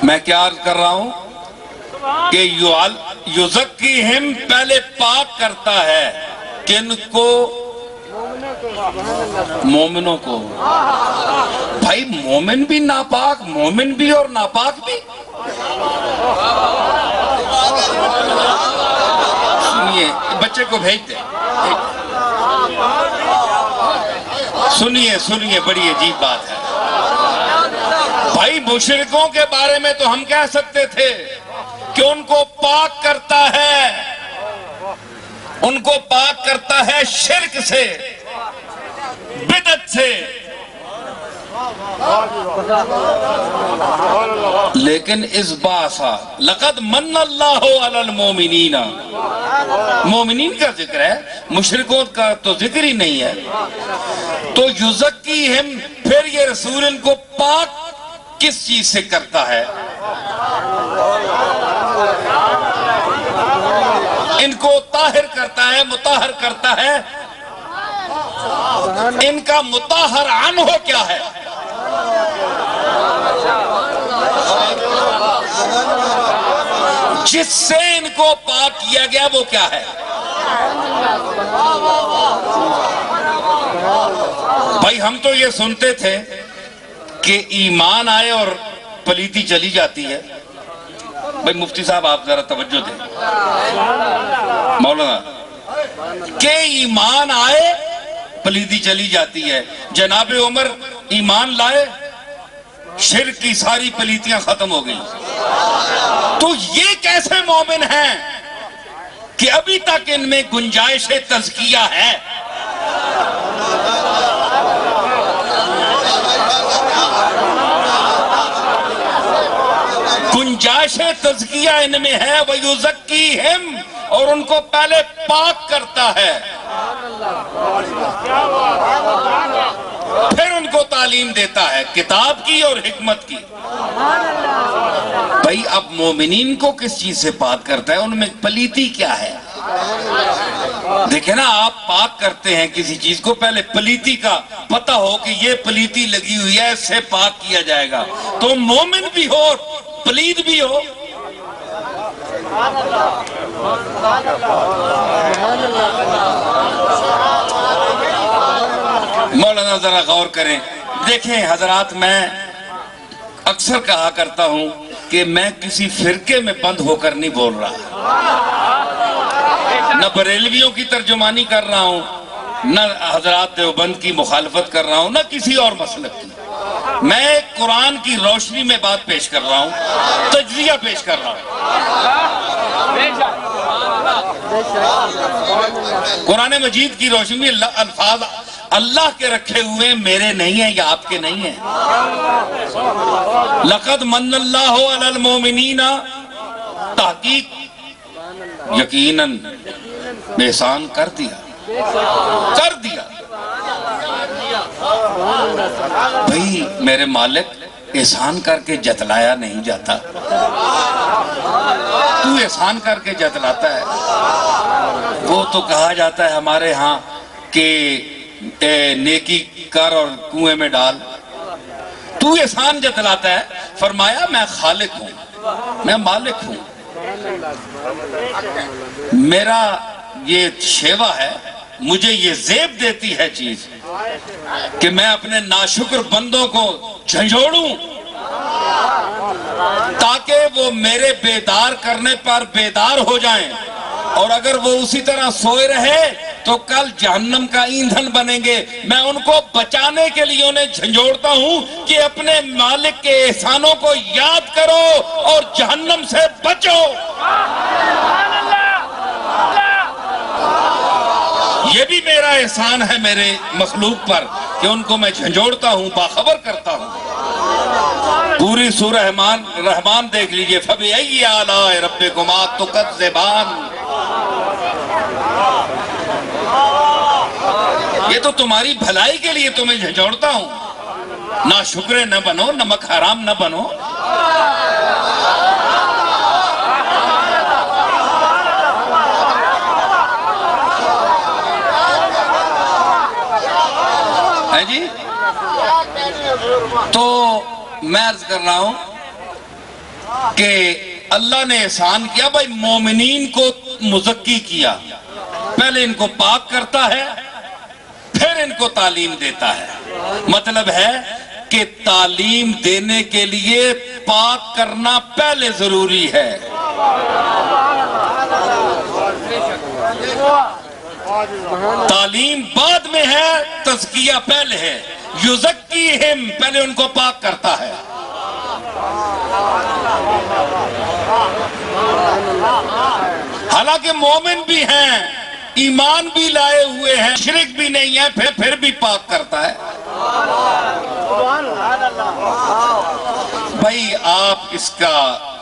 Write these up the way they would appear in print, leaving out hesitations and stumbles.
میں کیا عرض کر رہا ہوں کہ یزکیہم پہلے پاک کرتا ہے کن کو؟ مومنوں کو۔ بھائی مومن بھی ناپاک، مومن بھی اور ناپاک بھی؟ سنیے، بچے کو بھیج دیں، سنیے بڑی عجیب بات ہے۔ بھائی مشرکوں کے بارے میں تو ہم کہہ سکتے تھے کہ ان کو پاک کرتا ہے، ان کو پاک کرتا ہے شرک سے، بدعت سے، لیکن اس باسا لقد من اللہ علی المومنین، مومنین کا ذکر ہے، مشرکوں کا تو ذکر ہی نہیں ہے۔ تو یزکیہم، پھر یہ رسول ان کو پاک کس چیز سے کرتا ہے؟ ان کو طاہر کرتا ہے، مطہر کرتا ہے۔ ان کا مطہر عنہ کیا ہے؟ جس سے ان کو پاک کیا گیا وہ کیا ہے؟ بھائی ہم تو یہ سنتے تھے کہ ایمان آئے اور پلیتی چلی جاتی ہے۔ بھائی مفتی صاحب آپ ذرا توجہ دیں، مولانا، کہ ایمان آئے پلیتی چلی جاتی ہے۔ جناب عمر ایمان لائے، شرک کی ساری پلیتیاں ختم ہو گئی۔ تو یہ کیسے مومن ہیں کہ ابھی تک ان میں گنجائش تزکیہ ہے؟ گنجائش تزکیہ ان میں ہے، وَيُزَكِّيهِمْ، اور ان کو پہلے پاک کرتا ہے، پھر ان کو تعلیم دیتا ہے کتاب کی اور حکمت کی۔ بھائی اب مومنین کو کس چیز سے پاک کرتا ہے؟ ان میں پلیتی کیا ہے؟ دیکھیں نا، آپ پاک کرتے ہیں کسی چیز کو، پہلے پلیتی کا پتہ ہو کہ یہ پلیتی لگی ہوئی ہے، اس سے پاک کیا جائے گا۔ تو مومن بھی ہو پلید بھی ہو۔ مولانا ذرا غور کریں، دیکھیں حضرات، میں اکثر کہا کرتا ہوں کہ میں کسی فرقے میں بند ہو کر نہیں بول رہا، نہ بریلویوں کی ترجمانی کر رہا ہوں، نہ حضرات دیوبند کی مخالفت کر رہا ہوں، نہ کسی اور مسلک کی۔ میں قرآن کی روشنی میں بات پیش کر رہا ہوں، تجزیہ پیش کر رہا ہوں۔ قرآن مجید کی روشنی میں الفاظ اللہ کے رکھے ہوئے میرے نہیں ہیں یا آپ کے نہیں ہیں۔ لقد من اللہ علی المومنین، تحقیق یقیناً احسان کر دیا۔ بھئی میرے مالک، احسان کر کے جتلایا نہیں جاتا، تو احسان کر کے جتلاتا ہے۔ وہ تو کہا جاتا ہے ہمارے ہاں کہ نیکی کر اور کنویں میں ڈال، تو احسان جتلاتا ہے۔ فرمایا میں خالق ہوں، میں مالک ہوں، میرا یہ شیوا ہے، مجھے یہ زیب دیتی ہے چیز کہ میں اپنے ناشکر بندوں کو جھنجھوڑوں تاکہ وہ میرے بیدار کرنے پر بیدار ہو جائیں، اور اگر وہ اسی طرح سوئے رہے تو کل جہنم کا ایندھن بنیں گے۔ میں ان کو بچانے کے لیے انہیں جھنجھوڑتا ہوں کہ اپنے مالک کے احسانوں کو یاد کرو اور جہنم سے بچو۔ یہ بھی میرا احسان ہے میرے مخلوق پر کہ ان کو میں جھنجھوڑتا ہوں، باخبر کرتا ہوں۔ پوری سورہ رحمان دیکھ لیجئے، فَبِأَيِّ آلَاءِ رَبِّكُمَا تُكَذِّبَانِ۔ یہ تو تمہاری بھلائی کے لیے تمہیں جھنجھوڑتا ہوں. نہ شکر نہ بنو، نمک حرام نہ بنو. ہے جی. تو میں عرض کر رہا ہوں کہ اللہ نے احسان کیا بھائی، مومنین کو مزکی کیا. پہلے ان کو پاک کرتا ہے، پھر ان کو تعلیم دیتا ہے. مطلب ہے کہ تعلیم دینے کے لیے پاک کرنا پہلے ضروری ہے. تعلیم بعد میں ہے، تزکیہ پہلے ہے. یزکیہم، پہلے ان کو پاک کرتا ہے. حالانکہ مومن بھی ہیں، ایمان بھی لائے ہوئے ہیں، شرک بھی نہیں ہے، پھر بھی پاک کرتا ہے. بھائی آپ اس کا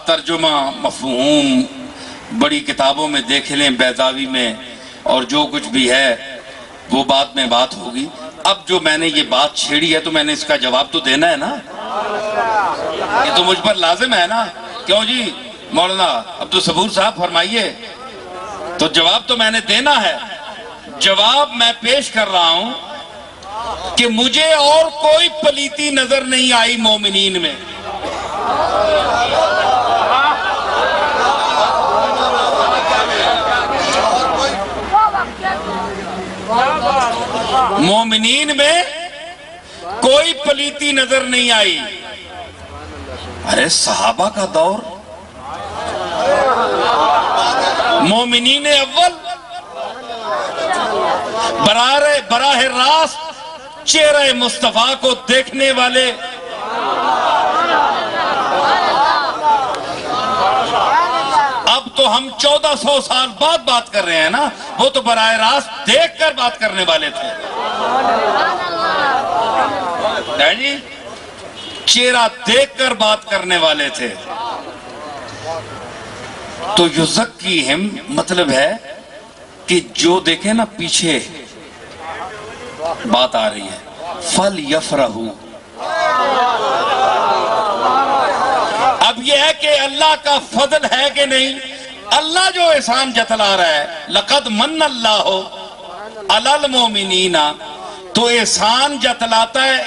ترجمہ مفہوم بڑی کتابوں میں دیکھ لیں، بیضاوی میں، اور جو کچھ بھی ہے وہ بعد میں بات ہوگی. اب جو میں نے یہ بات چھیڑی ہے تو میں نے اس کا جواب تو دینا ہے نا. یہ تو مجھ پر لازم ہے نا. کیوں جی مولانا عبدالصبور صاحب فرمائیے. تو جواب تو میں نے دینا ہے. جواب میں پیش کر رہا ہوں کہ مجھے اور کوئی پلیتی نظر نہیں آئی مومنین میں. مومنین میں کوئی پلیتی نظر نہیں آئی. ارے صحابہ کا دور، مومنین اول براہ راست چہرہ مصطفیٰ کو دیکھنے والے، اب تو ہم 1400 سال بعد بات کر رہے ہیں نا. وہ تو براہ راست دیکھ کر بات کرنے والے تھے. جی چہرہ دیکھ کر بات کرنے والے تھے. تو یزکیہم مطلب ہے کہ جو دیکھیں نا پیچھے بات آ رہی ہے، فَلْيَفْرَحُوا. اب یہ ہے کہ اللہ کا فضل ہے کہ نہیں. اللہ جو احسان جتلا رہا ہے، لَقَدْ مَنَّ اللَّهُ عَلَى الْمُؤْمِنِينَ، تو احسان جتلاتا ہے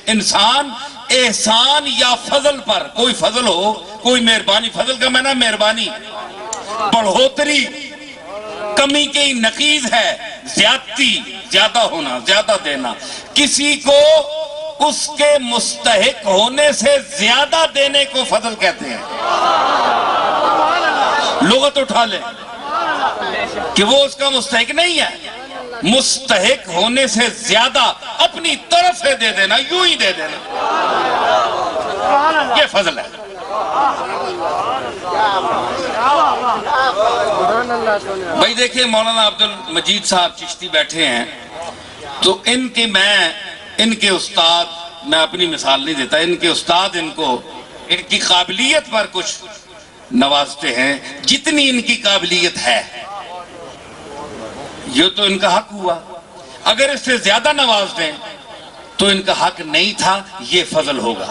انسان احسان یا فضل پر. کوئی فضل ہو، کوئی مہربانی. فضل کا معنی مہربانی، بڑھوتری، کمی کی نقیض ہے، زیادتی، زیادہ ہونا، زیادہ دینا. کسی کو اس کے مستحق ہونے سے زیادہ دینے کو فضل کہتے ہیں. لغت اٹھا لیں کہ وہ اس کا مستحق نہیں ہے. مستحق ہونے سے زیادہ اپنی طرف سے دے دینا، یوں ہی دے دینا، یہ فضل ہے. بھائی دیکھیں مولانا عبدالمجید صاحب چشتی بیٹھے ہیں، تو ان کے استاد، میں اپنی مثال نہیں دیتا، ان کے استاد ان کی قابلیت پر کچھ نوازتے ہیں جتنی ان کی قابلیت ہے. یہ تو ان کا حق ہوا. اگر اس سے زیادہ نواز دیں تو ان کا حق نہیں تھا، یہ فضل ہوگا.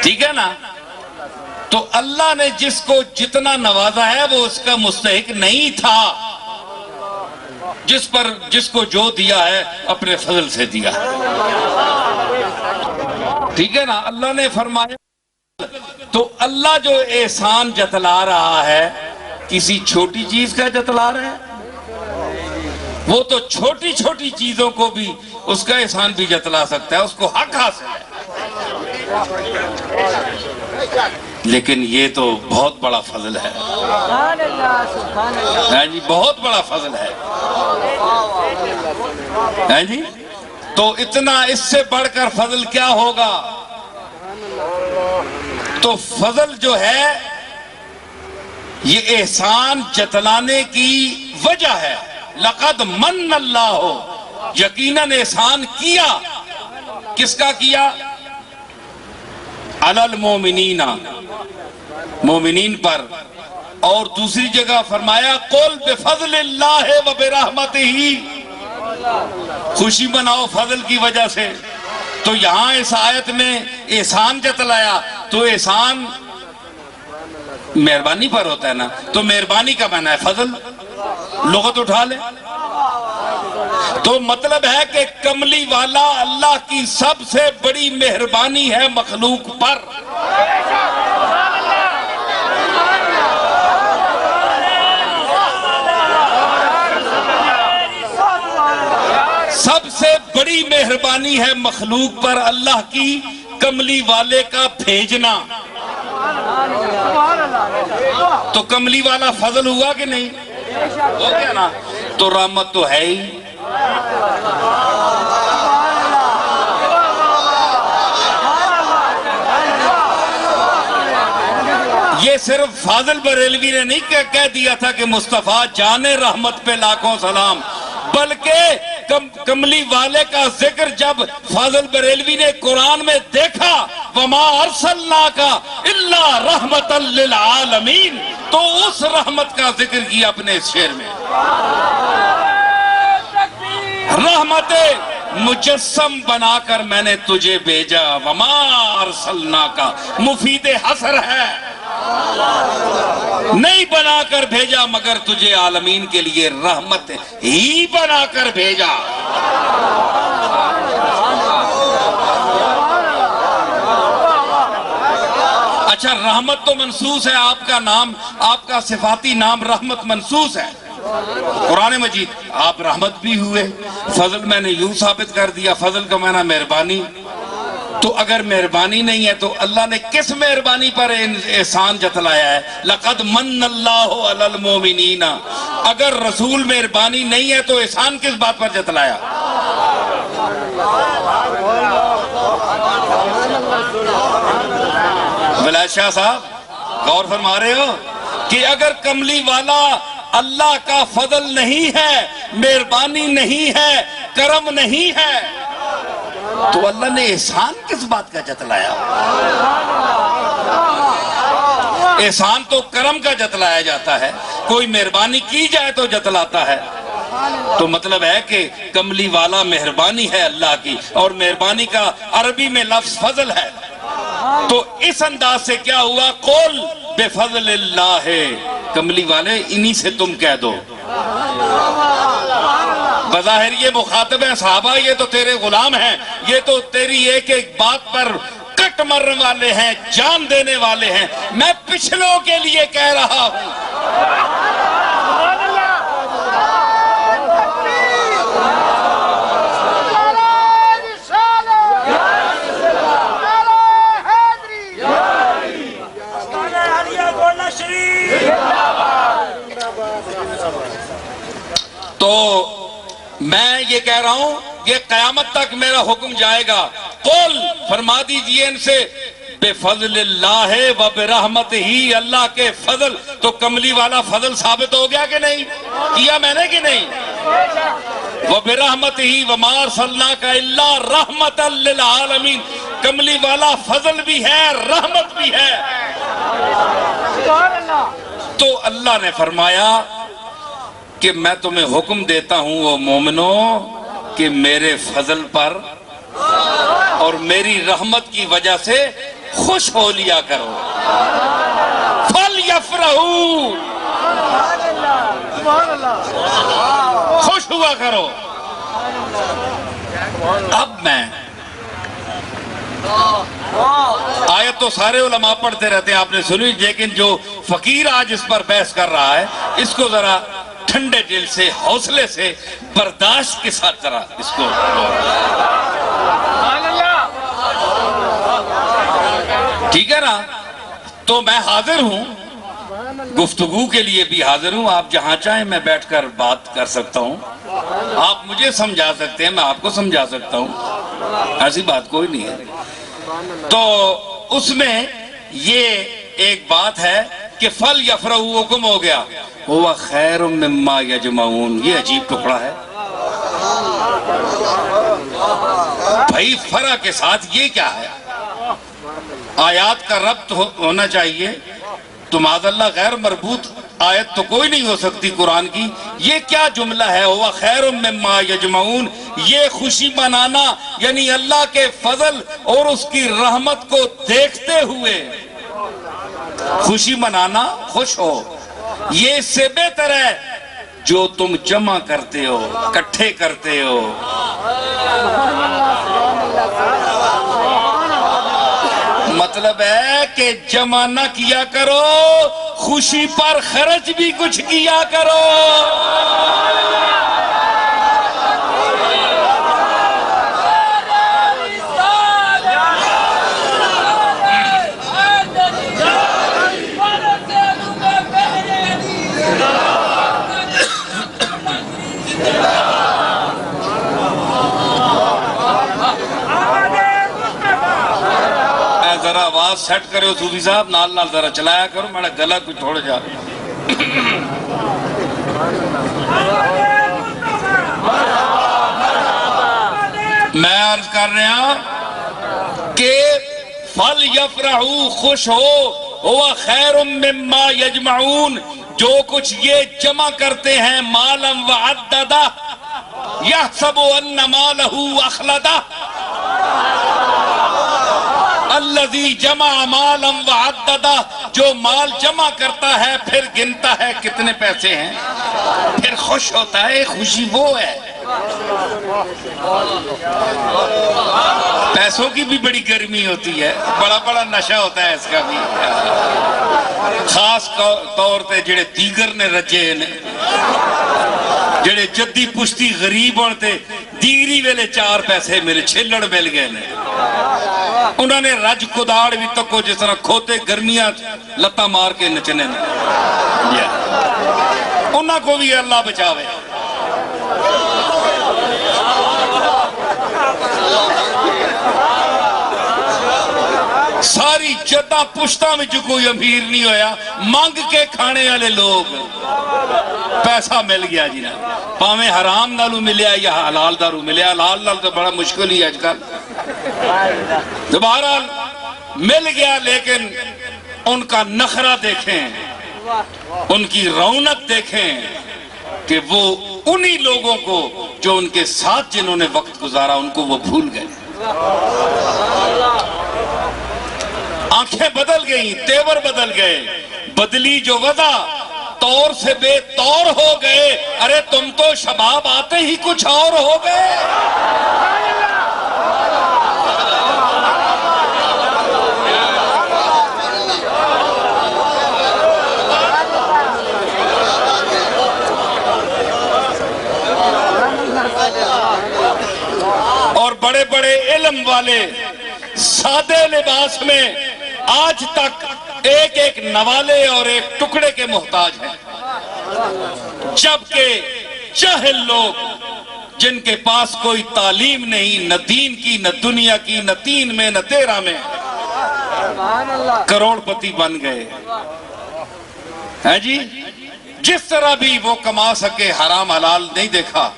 ٹھیک ہے نا. تو اللہ نے جس کو جتنا نوازا ہے وہ اس کا مستحق نہیں تھا. جس کو جو دیا ہے اپنے فضل سے دیا. ٹھیک ہے نا. اللہ نے فرمایا، تو اللہ جو احسان جتلا رہا ہے کسی چھوٹی چیز کا جتلا رہا ہے. وہ تو چھوٹی چھوٹی چیزوں کو بھی اس کا احسان بھی جتلا سکتا ہے، اس کو حق حاصل ہے. لیکن یہ تو بہت بڑا فضل ہے. جی بہت بڑا فضل ہے. جی تو اتنا اس سے بڑھ کر فضل کیا ہوگا. تو فضل جو ہے یہ احسان جتلانے کی وجہ ہے. لقد من اللہ، یقیناً احسان کیا. کس کا کیا؟ علی المومنین، مومنین پر. اور دوسری جگہ فرمایا قل بفضل اللہ و برحمتہ، خوشی مناؤ فضل کی وجہ سے۔ تو یہاں اس آیت میں احسان جتلایا، تو احسان مہربانی پر ہوتا ہے نا، تو مہربانی کا معنی ہے فضل، لغت اٹھا لے۔ تو مطلب ہے کہ کملی والا اللہ کی سب سے بڑی مہربانی ہے مخلوق پر۔ سب سے بڑی مہربانی ہے مخلوق پر اللہ کی کملی والے کا بھیجنا۔ تو کملی والا فضل ہوا کہ نہیں؟ ہو گیا نا؟ تو رحمت تو ہے ہی۔ یہ صرف فاضل بریلوی نے نہیں کہہ دیا تھا کہ مصطفیٰ جان رحمت پہ لاکھوں سلام، بلکہ کملی والے کا ذکر جب فاضل بریلوی نے قرآن میں دیکھا وما ارسلناک الا رحمت للعالمین، تو اس رحمت کا ذکر کیا اپنے اس شعر میں۔ رحمت مجسم بنا کر میں نے تجھے بھیجا، وما ارسلناک مفید حصر ہے، نہیں بنا کر بھیجا مگر تجھے عالمین کے لیے رحمت ہی بنا کر بھیجا۔ اچھا، رحمت تو منصوص ہے، آپ کا نام، آپ کا صفاتی نام رحمت منصوص ہے قرآن مجید، آپ رحمت بھی ہوئے۔ فضل میں نے یوں ثابت کر دیا، فضل کا معنی مہربانی۔ تو اگر مہربانی نہیں ہے تو اللہ نے کس مہربانی پر احسان جتلایا ہے؟ لقد من اللہ علی المومنین۔ اگر رسول مہربانی نہیں ہے تو احسان کس بات پر جتلایا؟ ولایت شاہ صاحب غور فرما رہے ہو کہ اگر کملی والا اللہ کا فضل نہیں ہے، مہربانی نہیں ہے، کرم نہیں ہے، تو اللہ نے احسان کس بات کا جتلایا؟ احسان تو کرم کا جتلایا جاتا ہے، کوئی مہربانی کی جائے تو جتلاتا ہے۔ تو مطلب ہے کہ کملی والا مہربانی ہے اللہ کی، اور مہربانی کا عربی میں لفظ فضل ہے۔ تو اس انداز سے کیا ہوا؟ قول بفضل اللہ، کملی والے انہی سے تم کہہ دو۔ بظاہر یہ مخاطب ہیں صحابہ، یہ تو تیرے غلام ہیں، یہ تو تیری ایک ایک بات پر کٹ مرنے والے ہیں، جان دینے والے ہیں، میں پچھلوں کے لیے کہہ رہا ہوں۔ تو میں یہ کہہ رہا ہوں یہ قیامت تک میرا حکم جائے گا۔ قل فرما دیجئے ان سے بفضل اللہ و برحمتہ، اللہ کے فضل، تو کملی والا فضل ثابت ہو گیا کہ نہیں؟ کیا میں نے کہ نہیں؟ و برحمتہ وما ارسلناک الا رحمت للعالمین، کملی والا فضل بھی ہے، رحمت بھی ہے۔ تو اللہ نے فرمایا کہ میں تمہیں حکم دیتا ہوں وہ مومنوں کہ میرے فضل پر اور میری رحمت کی وجہ سے خوش ہو لیا کرو۔ فَلْيَفْرَحُوا، خوش ہوا کرو۔ اب میں آیت تو سارے علماء پڑھتے رہتے ہیں، آپ نے سنی، لیکن جو فقیر آج اس پر بحث کر رہا ہے اس کو ذرا ٹھنڈے دل سے، حوصلے سے، برداشت کے ساتھ ذرا اس کو ٹھیک ہے نا؟ تو میں حاضر ہوں، گفتگو کے لیے بھی حاضر ہوں، آپ جہاں چاہیں میں بیٹھ کر بات کر سکتا ہوں، آپ مجھے سمجھا سکتے ہیں، میں آپ کو سمجھا سکتا ہوں، ایسی بات کوئی نہیں ہے۔ تو اس میں یہ ایک بات ہے کہ فَلْيَفْرَحُوا حکم ہو گیا، هُوَ خَيْرٌ مِّمَّا يَجْمَعُونَ، یہ عجیب ٹکڑا ہے بھائی، فرح کے ساتھ یہ کیا ہے؟ آیات کا ربط ہونا چاہیے تو معاذ اللہ غیر مربوط آیت تو کوئی نہیں ہو سکتی قرآن کی. یہ کیا جملہ ہے؟ ہوا خیر مما یجمعون. یہ خوشی منانا یعنی اللہ کے فضل اور اس کی رحمت کو دیکھتے ہوئے خوشی منانا، خوش ہو. یہ اس سے بہتر ہے جو تم جمع کرتے ہو، اکٹھے کرتے ہو. مطلب ہے کہ جمع نہ کیا کرو، خوشی پر خرچ بھی کچھ کیا کرو. ذرا آواز سیٹ کرو صوفی صاحب، نال نال ذرا چلایا کرو، میرا گلا کچھ تھوڑا جا. میں عرض کر رہا کہ فل یفرحوا، خوش ہو، ہوا خیر مما یجمعون، جو کچھ یہ جمع کرتے ہیں. مالم وعددہ یحسب ان مالہ اخلدہ، الذی جمع مالا وعددہ، جو مال جمع کرتا ہے پھر گنتا ہے کتنے پیسے ہیں، پھر خوش ہوتا ہے. خوشی وہ ہے. پیسوں کی بھی بڑی گرمی ہوتی ہے، بڑا بڑا نشہ ہوتا ہے اس کا بھی. خاص طور پہ جڑے دیگر نے رجے نے، جڑے جدی پشتی غریب ہوتے دیگری ویلے 4 پیسے ملے، چھلڑ مل گئے نے، انہوں نے رج کداڑ بھی تکو جس طرح کھوتے گرمیاں لتا مار کے نچنے نے. انہوں کو بھی اللہ بچاوے. ساری جدہ پشتہ میں جو کوئی امیر نہیں ہویا، مانگ کے کھانے والے لوگ. پیسہ مل گیا جی نا، پاویں حرام نالو ملیا یا حلال دارو ملیا. حلال نال تو بڑا مشکل ہی آج کل. بہرحال مل گیا، لیکن ان کا نخرہ دیکھیں، ان کی رونق دیکھیں کہ وہ انہی لوگوں کو جو ان کے ساتھ جنہوں نے وقت گزارا ان کو وہ بھول گئے. آنکھیں بدل گئیں، تیور بدل گئے. بدلی جو وضع طور سے بے طور ہو گئے. ارے تم تو شباب آتے ہی کچھ اور ہو گئے. اور بڑے بڑے علم والے سادے لباس میں آج تک ایک ایک نوالے اور ایک ٹکڑے کے محتاج ہیں، جبکہ جاہل لوگ جن کے پاس کوئی تعلیم نہیں، نہ دین کی، نہ دنیا کی، نہ 3 میں نہ 13 میں، کروڑ پتی بن گئے ہیں جی. جس طرح بھی وہ کما سکے، حرام حلال نہیں دیکھا.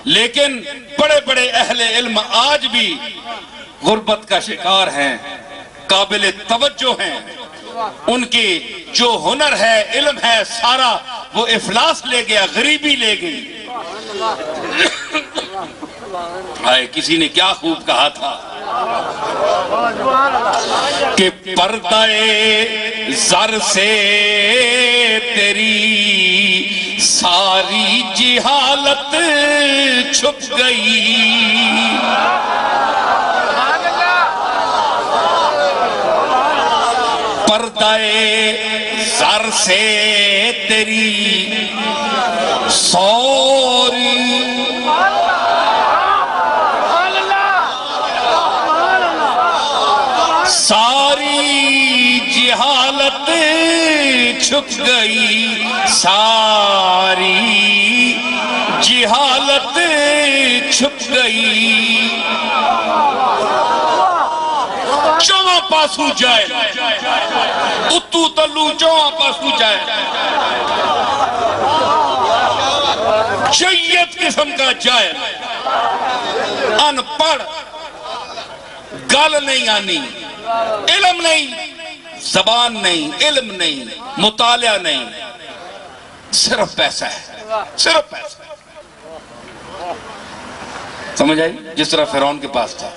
لیکن بڑے بڑے اہل علم آج بھی غربت کا شکار ہیں، قابل توجہ ہیں. ان کی جو ہنر ہے، علم ہے، سارا وہ افلاس لے گیا، غریبی لے گئی. کسی نے کیا خوب کہا تھا کہ پردہ زر سے تیری ساری جہالت چھپ گئی. پردہ زر سے تیری ساری جہالت چھپ گئی، ساری جہالت چھپ گئی. چواں پاسو جائے، اتو تلو چواں پاسو جائے. جیت قسم کا جائے، ان پڑھ، گل نہیں آنی، علم نہیں، زبان نہیں، علم نہیں، مطالعہ نہیں، صرف پیسہ ہے، صرف پیسہ. سمجھ آئی؟ جس طرح فرعون کے پاس تھا.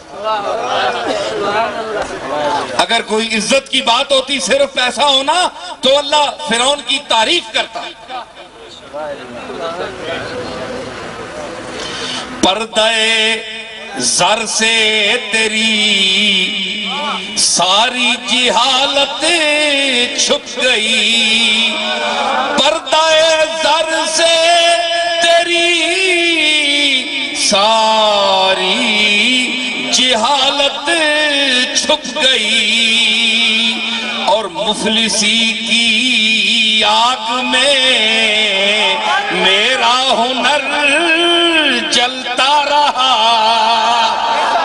اگر کوئی عزت کی بات ہوتی صرف پیسہ ہونا تو اللہ فرعون کی تعریف کرتا. پردہ زر سے تیری ساری جہالت چھپ گئی. پردہ زر سے تیری ساری جہالت چھپ گئی اور مفلسی کی آگ میں میرا ہنر جلتا رہا.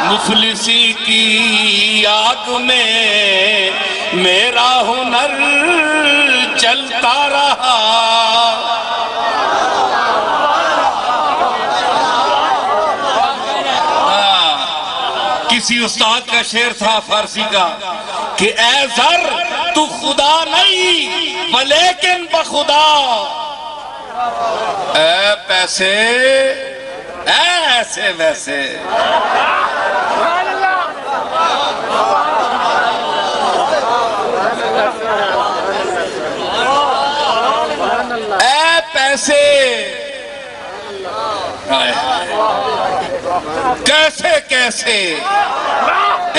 مفلسی کی آگ میں میرا ہنر جلتا رہا. کسی استاد کا شعر تھا فارسی کا کہ اے زر تو خدا نہیں ولیکن بخدا. اے پیسے اے ایسے ویسے. اے پیسے کیسے کیسے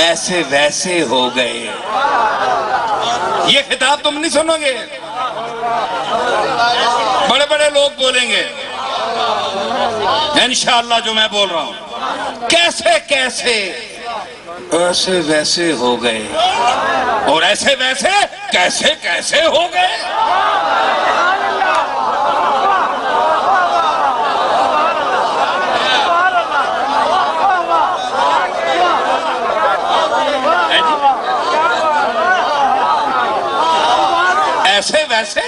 ایسے ویسے ہو گئے. یہ خطاب تم نہیں سنو گے، بڑے بڑے لوگ بولیں گے انشاءاللہ جو میں بول رہا ہوں. کیسے کیسے ایسے ویسے ہو گئے اور ایسے ویسے کیسے کیسے ہو گئے. ایسے ویسے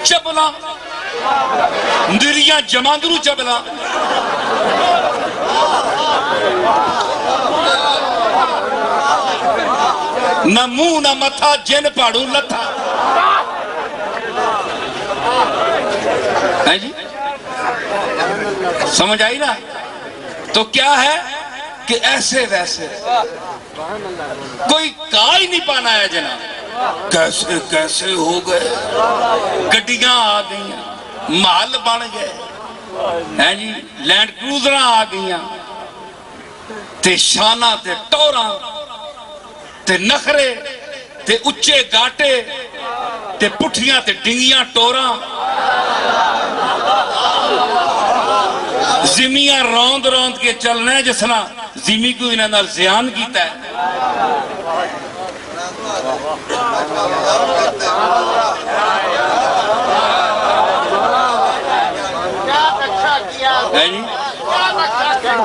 چبلا دریاں جماندرو چبلا. نہ منہ نہ متھا جن پاڑو لتھا. جی سمجھ آئی نا؟ تو کیا ہے کہ ایسے ویسے کوئی کہا ہی نہیں پانا ہے جناب. کیسے کیسے ہو گئے. گڈیاں آ گئیں، محل بن گئے جی، لینڈ کروزراں آ گئیں تے شانہ تے ٹوراں تے نخرے تے اچے گاٹے تے پٹھیاں تے ڈنگیاں ٹوراں. زمیاں روند روند کے چلنے ہیں جس طرح زمی کو انہوں نے زیان کیتا ہے.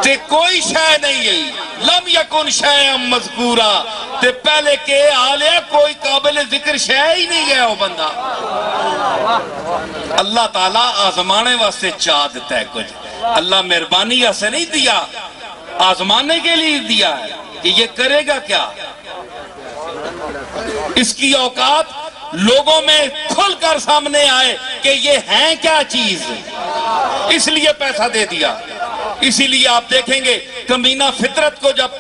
تے کوئی شے نہیں ہے، لم یکن شیئا مذکورا. تے پہلے کہ آلیا کوئی قابل ذکر شے ہی نہیں گیا وہ بندہ. اللہ تعالیٰ آزمانے واسطے چاہ دیتا ہے کچھ. اللہ مہربانی ایسے نہیں دیا، آزمانے کے لیے دیا ہے کہ یہ کرے گا کیا. اس کی اوقات لوگوں میں کھل کر سامنے آئے کہ یہ ہیں کیا چیز، اس لیے پیسہ دے دیا. اسی لیے آپ دیکھیں گے کمینہ فطرت کو جب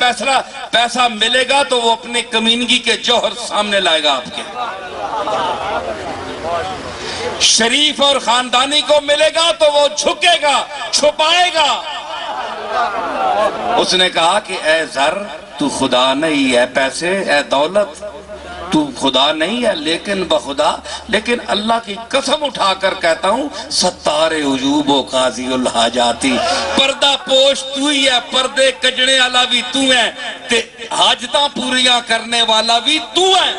پیسہ ملے گا تو وہ اپنے کمینگی کے جوہر سامنے لائے گا آپ کے. شریف اور خاندانی کو ملے گا تو وہ جھکے گا، چھپائے گا. اس نے کہا کہ اے زر تو خدا نہیں، اے پیسے اے دولت تو خدا نہیں ہے لیکن بخدا. لیکن اللہ کی قسم اٹھا کر کہتا ہوں ستار عجوب و قاضی الحاجاتی. پردہ پوش تو ہی ہے، پردے کجڑے والا بھی تو ہے تے حاجتاں پوریاں کرنے والا بھی تو ہے.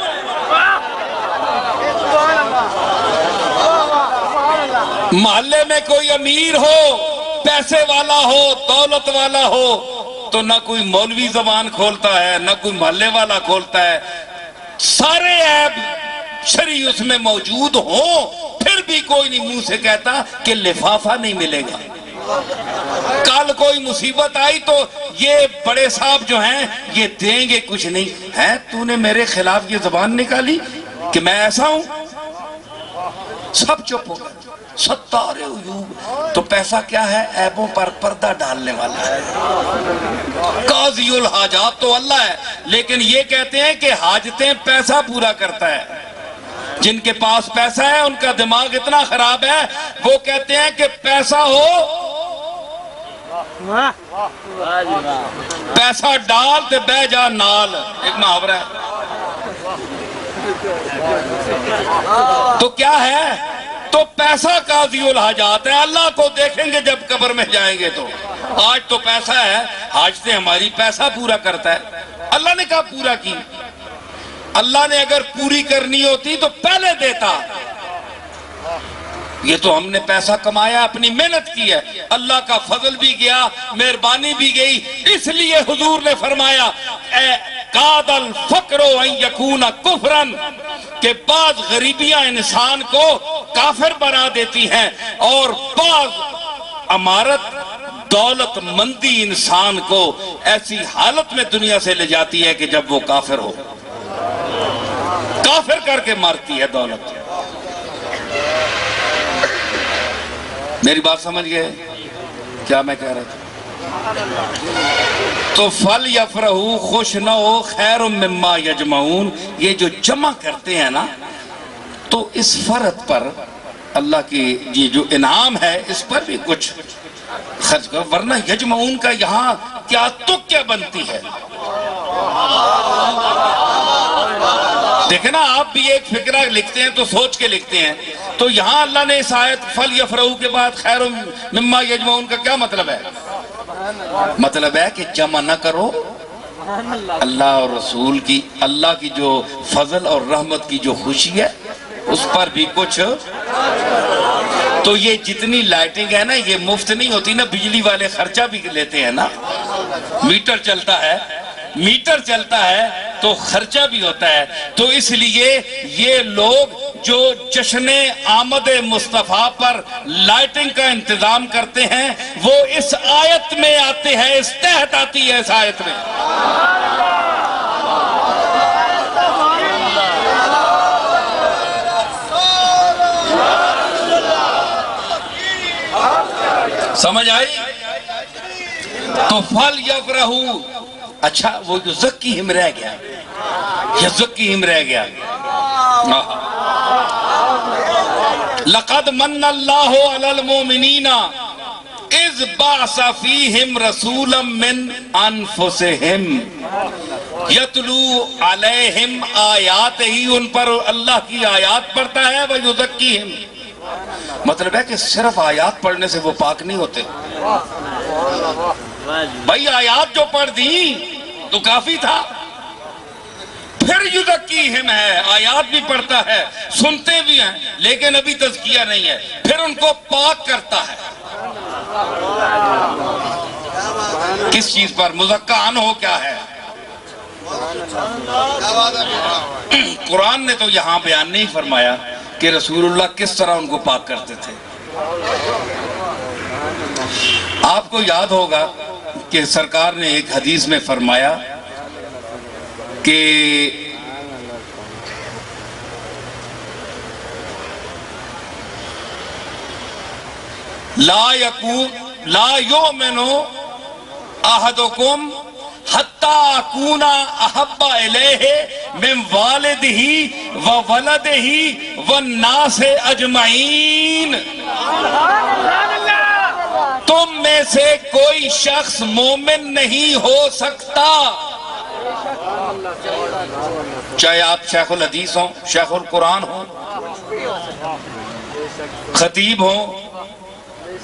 محلے میں کوئی امیر ہو، پیسے والا ہو، دولت والا ہو تو نہ کوئی مولوی زبان کھولتا ہے نہ کوئی محلے والا کھولتا ہے. سارے عیب شرعی اس میں موجود ہوں پھر بھی کوئی نہیں منہ سے کہتا کہ لفافہ نہیں ملے گا. کل کوئی مصیبت آئی تو یہ بڑے صاحب جو ہیں یہ دیں گے کچھ نہیں ہے. تو نے میرے خلاف یہ زبان نکالی، کہ میں ایسا ہوں؟ سب چپ ہو گئے. ستار عیوب. تو پیسہ کیا ہے؟ عیبوں پر پردہ ڈالنے والا ہے. قاضی الحاجات تو اللہ ہے، لیکن یہ کہتے ہیں کہ حاجتیں پیسہ پورا کرتا ہے. جن کے پاس پیسہ ہے ان کا دماغ اتنا خراب ہے، وہ کہتے ہیں کہ پیسہ ہو پیسہ ڈال تے بہ جا نال. ایک محاورہ ہے. تو کیا ہے؟ تو پیسہ قاضی الحاجات ہے. اللہ کو دیکھیں گے جب قبر میں جائیں گے. تو آج تو پیسہ ہے، حاجتیں ہماری پیسہ پورا کرتا ہے. اللہ نے کہا پورا کی. اللہ نے اگر پوری کرنی ہوتی تو پہلے دیتا. یہ تو ہم نے پیسہ کمایا، اپنی محنت کی ہے. اللہ کا فضل بھی گیا، مہربانی بھی گئی. اس لیے حضور نے فرمایا اے قاد الفقر ان یکون کفرا، کہ بعض غریبیاں انسان کو کافر بنا دیتی ہیں، اور بعض امارت دولت مندی انسان کو ایسی حالت میں دنیا سے لے جاتی ہے کہ جب وہ کافر ہو، کافر کر کے مارتی ہے دولت. میری بات سمجھ گئے کیا میں کہہ رہا تھا؟ تو فل یفرحوا، خوش نہ ہو، خیر مما یجمعون. یہ جو جمع کرتے ہیں نا، تو اس فرد پر اللہ کی یہ جو انعام ہے اس پر بھی کچھ خرچ کرو، ورنہ یجمعون کا یہاں کیا تو کیا بنتی ہے. دیکھیں نا، آپ بھی ایک فکرہ لکھتے ہیں تو سوچ کے لکھتے ہیں. تو یہاں اللہ نے اس آیت فل یفرحوا کے بعد خیر مما یجمعون کا کیا مطلب ہے؟ مطلب ہے کہ جمع نہ کرو. اللہ اور رسول کی، اللہ کی جو فضل اور رحمت کی جو خوشی ہے اس پر بھی کچھ. تو یہ جتنی لائٹنگ ہے نا، یہ مفت نہیں ہوتی نا. بجلی والے خرچہ بھی لیتے ہیں نا. میٹر چلتا ہے، میٹر چلتا ہے تو خرچہ بھی ہوتا ہے. تو اس لیے یہ لوگ جو جشن آمد مصطفیٰ پر لائٹنگ کا انتظام کرتے ہیں، وہ اس آیت میں آتے ہیں، اس تحت آتی ہے اس آیت میں. سمجھ آئی؟ تو فل یفرحوا. اچھا، وہ جو زکیہم رہ گیا، یہ زکیہم رہ گیا. لقد من اللہ علی المؤمنین اذ بعث فیہم رسولا من انفسہم یتلو علیہم آیاتہ. ان پر اللہ کی آیات پڑھتا ہے. ویزکیہم، مطلب ہے کہ صرف آیات پڑھنے سے وہ پاک نہیں ہوتے. بھائی آیات جو پڑھ دی تو کافی تھا. پھر یزکیہم ہے، آیات بھی پڑھتا ہے، سنتے بھی ہیں، لیکن ابھی تزکیہ نہیں ہے. پھر ان کو پاک کرتا ہے. کس چیز پر؟ مزکان ہو کیا ہے؟ قرآن نے تو یہاں بیان نہیں فرمایا کہ رسول اللہ کس طرح ان کو پاک کرتے تھے. آپ کو یاد ہوگا کہ سرکار نے ایک حدیث میں فرمایا کہ لا یؤمن احدکم حتی اکون احب الیہ من والدہ وولدہ والناس اجمعین. تم میں سے کوئی شخص مومن نہیں ہو سکتا، چاہے آپ شیخ الحدیث ہوں، شیخ القرآن ہوں، خطیب ہوں،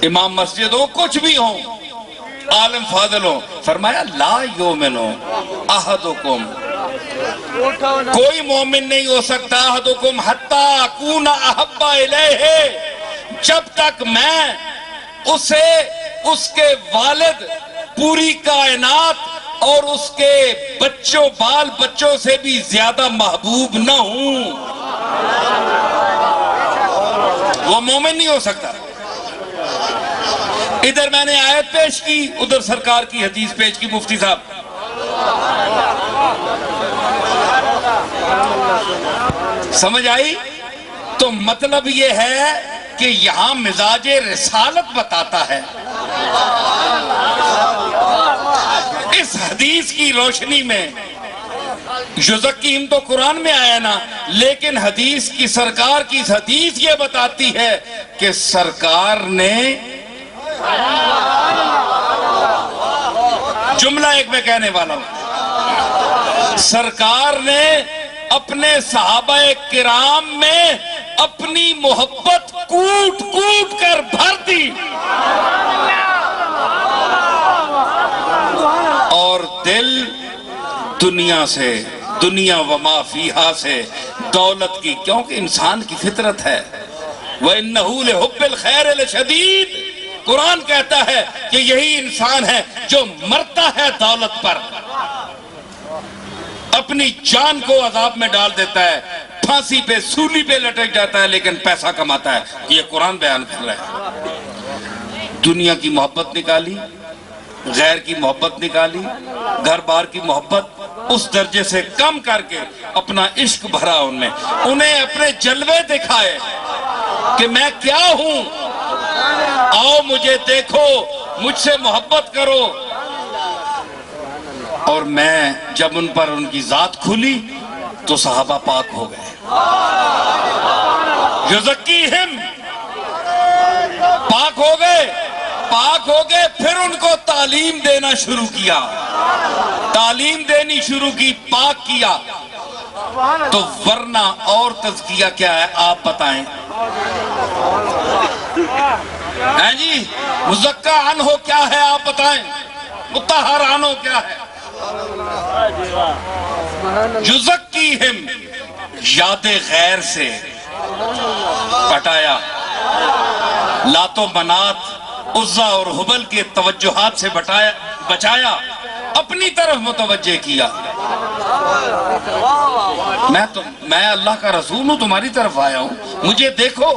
امام مسجد ہوں، کچھ بھی ہوں، عالم فاضل ہوں. فرمایا لا یؤمنو احدکم، کوئی مومن نہیں ہو سکتا، احدکم حتی اکون احب الیہ، جب تک میں اسے اس کے والد، پوری کائنات اور اس کے بچوں، بال بچوں سے بھی زیادہ محبوب نہ ہوں. وہ مومن نہیں ہو سکتا. ادھر میں نے آیت پیش کی، ادھر سرکار کی حدیث پیش کی. مفتی صاحب سمجھ آئی؟ تو مطلب یہ ہے کہ یہاں مزاج رسالت بتاتا ہے. اس حدیث کی روشنی میں یزکیہم تو قرآن میں آیا نا، لیکن حدیث کی سرکار کی حدیث یہ بتاتی ہے کہ سرکار نے جملہ ایک میں کہنے والا ہوں، سرکار نے اپنے صحابہ کرام میں اپنی محبت کوٹ کوٹ کر بھر دی، اور دل دنیا سے، دنیا وما فیہا سے، دولت کی، کیونکہ انسان کی فطرت ہے وَإِنَّهُ لِحُبِّ الْخَيْرِ لَشَدِيدٌ. قرآن کہتا ہے کہ یہی انسان ہے جو مرتا ہے دولت پر، اپنی جان کو عذاب میں ڈال دیتا ہے، پھانسی پہ سولی پہ لٹک جاتا ہے، لیکن پیسہ کماتا ہے. یہ قرآن بیان کر رہا ہے. دنیا کی محبت نکالی، غیر کی محبت نکالی، گھر بار کی محبت اس درجے سے کم کر کے اپنا عشق بھرا ان میں، انہیں اپنے جلوے دکھائے کہ میں کیا ہوں، آؤ مجھے دیکھو، مجھ سے محبت کرو. اور میں جب ان پر ان کی ذات کھلی تو صحابہ پاک ہو گئے. یزکیہم پاک ہو گئے، پاک ہو گئے. پھر ان کو تعلیم دینا شروع کیا، تعلیم دینی شروع کی، پاک کیا. تو ورنہ اور تزکیہ کیا ہے آپ بتائیں؟ ہیں جی، مزکہ عنہ کیا ہے آپ بتائیں؟ مطہر عنہ کیا ہے؟ یزکیہم یاد غیر سے ہٹایا، لات و منات، عزا اور حبل کے توجہات سے بچایا، اپنی طرف متوجہ کیا. میں اللہ کا رسول ہوں، تمہاری طرف آیا ہوں، مجھے دیکھو،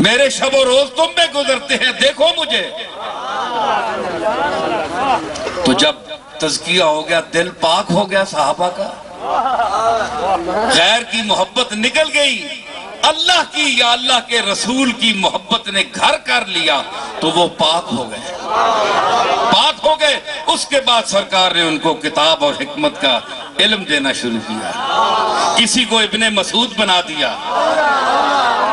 میرے شب و روز تم میں گزرتے ہیں، دیکھو مجھے. تو جب تزکیہ ہو گیا، دل پاک ہو گیا صحابہ کا، غیر کی محبت نکل گئی، اللہ کی یا اللہ کے رسول کی محبت نے گھر کر لیا، تو وہ پاک ہو گئے، پاک ہو گئے. اس کے بعد سرکار نے ان کو کتاب اور حکمت کا علم دینا شروع کیا. کسی کو ابن مسعود بنا دیا،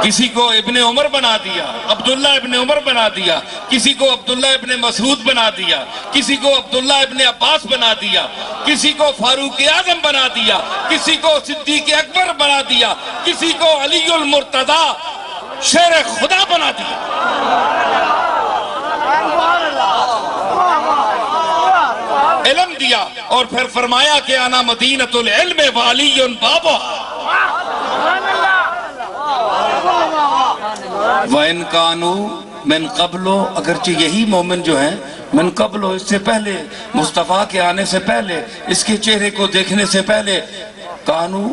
کسی کو ابن عمر بنا دیا، عبداللہ ابن عمر بنا دیا، کسی کو عبداللہ ابن مسعود بنا دیا، کسی کو عبداللہ ابن عباس بنا دیا، کسی کو فاروق اعظم بنا دیا، کسی کو صدیق اکبر بنا دیا، کسی کو علی المرتضی شیر خدا بنا دیا. علم دیا اور پھر فرمایا کہ انا مدینۃ العلم وعلی بابا. وَإِن كَانُوا مِن قَبْلُ، اگرچہ یہی مومن جو ہیں من قبل، اس سے پہلے، مصطفیٰ کے آنے سے پہلے، اس کے چہرے کو دیکھنے سے پہلے، کانو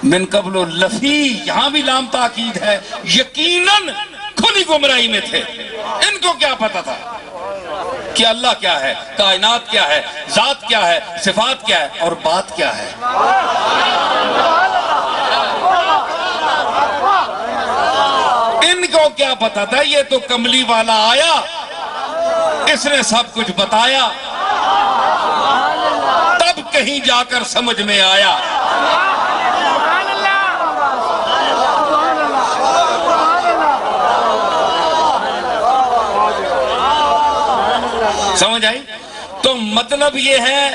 من قبل لفی، یہاں بھی لام تاکید ہے، یقیناً کھلی گمراہی میں تھے. ان کو کیا پتا تھا کہ اللہ کیا ہے، کائنات کیا ہے، ذات کیا ہے، صفات کیا ہے اور بات کیا ہے. ان کو کیا پتا تھا؟ یہ تو کملی والا آیا، اس نے سب کچھ بتایا، تب کہیں جا کر سمجھ میں آیا. سمجھ آئی؟ تو مطلب یہ ہے،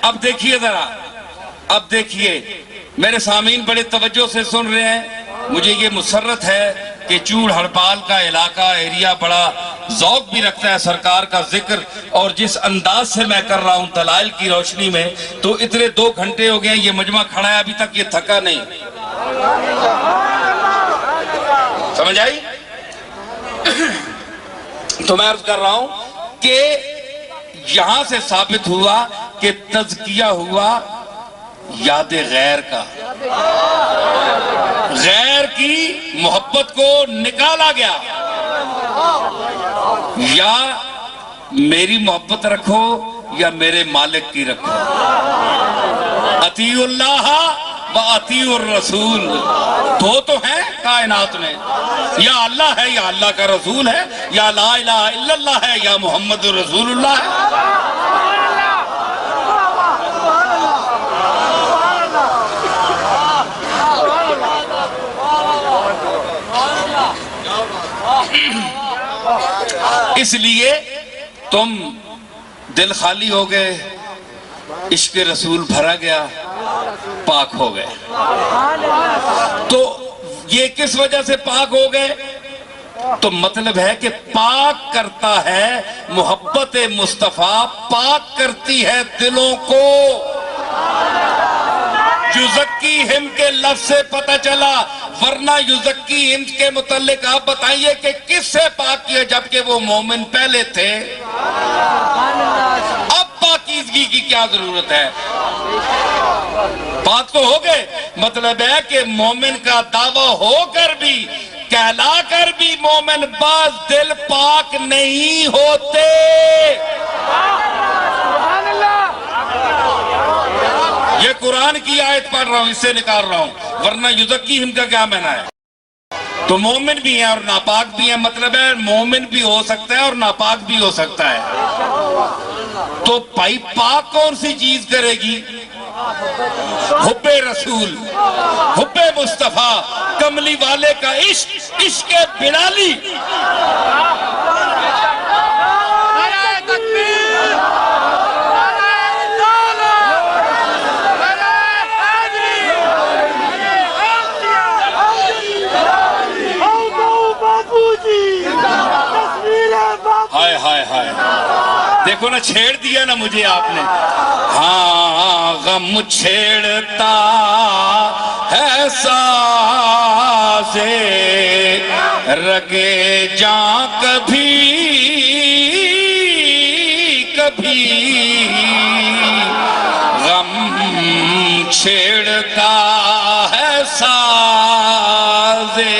اب دیکھیے ذرا، اب دیکھیے میرے سامعین بڑے توجہ سے سن رہے ہیں. مجھے یہ مسرت ہے کہ چوڑ ہڑپال کا علاقہ، ایریا بڑا ذوق بھی رکھتا ہے سرکار کا ذکر، اور جس انداز سے میں کر رہا ہوں دلائل کی روشنی میں، تو اتنے 2 گھنٹے ہو گئے یہ مجمع کھڑا ہے، ابھی تک یہ تھکا نہیں. سمجھ آئی؟ تو میں عرض کر رہا ہوں کہ یہاں سے ثابت ہوا کہ تزکیہ ہوا یاد غیر کا، غیر کی محبت کو نکالا گیا. یا میری محبت رکھو یا میرے مالک کی رکھو. اطیعوا اللہ و اطیعوا الرسول، دو تو ہیں کائنات میں، یا اللہ ہے یا اللہ کا رسول ہے، یا لا الہ الا اللہ ہے یا محمد رسول اللہ ہے۔ اس لیے تم دل خالی ہو گئے، عشق رسول بھرا گیا، پاک ہو گئے۔ تو یہ کس وجہ سے پاک ہو گئے؟ تو مطلب ہے کہ پاک کرتا ہے محبت مصطفیٰ، پاک کرتی ہے دلوں کو۔ یزکیہم کے لفظ سے پتہ چلا، ورنہ یزکیہم کے متعلق آپ بتائیے کہ کس سے پاک کیا جبکہ وہ مومن پہلے تھے؟ اب پاکیزگی کی کیا ضرورت ہے؟ پاک تو ہو گئے، مطلب ہے کہ مومن کا دعویٰ ہو کر بھی، کہلا کر بھی مومن بعض دل پاک نہیں ہوتے۔ یہ قرآن کی آیت پڑھ رہا ہوں، اس سے نکال رہا ہوں، ورنہ یزکیہم کا کیا معنی ہے؟ تو مومن بھی ہیں اور ناپاک بھی ہیں، مطلب ہے مومن بھی ہو سکتا ہے اور ناپاک بھی ہو سکتا ہے۔ تو بھائی پاک کون سی چیز کرے گی؟ حب رسول، حب مصطفیٰ، کملی والے کا عشق، عشق بلالی۔ ہائے ہائے ہائے، دیکھو نا چھیڑ دیا نا مجھے آپ نے۔ ہاں غم چھیڑتا ہے سازے رگے جاں کبھی کبھی، غم چھیڑتا ہے سازے،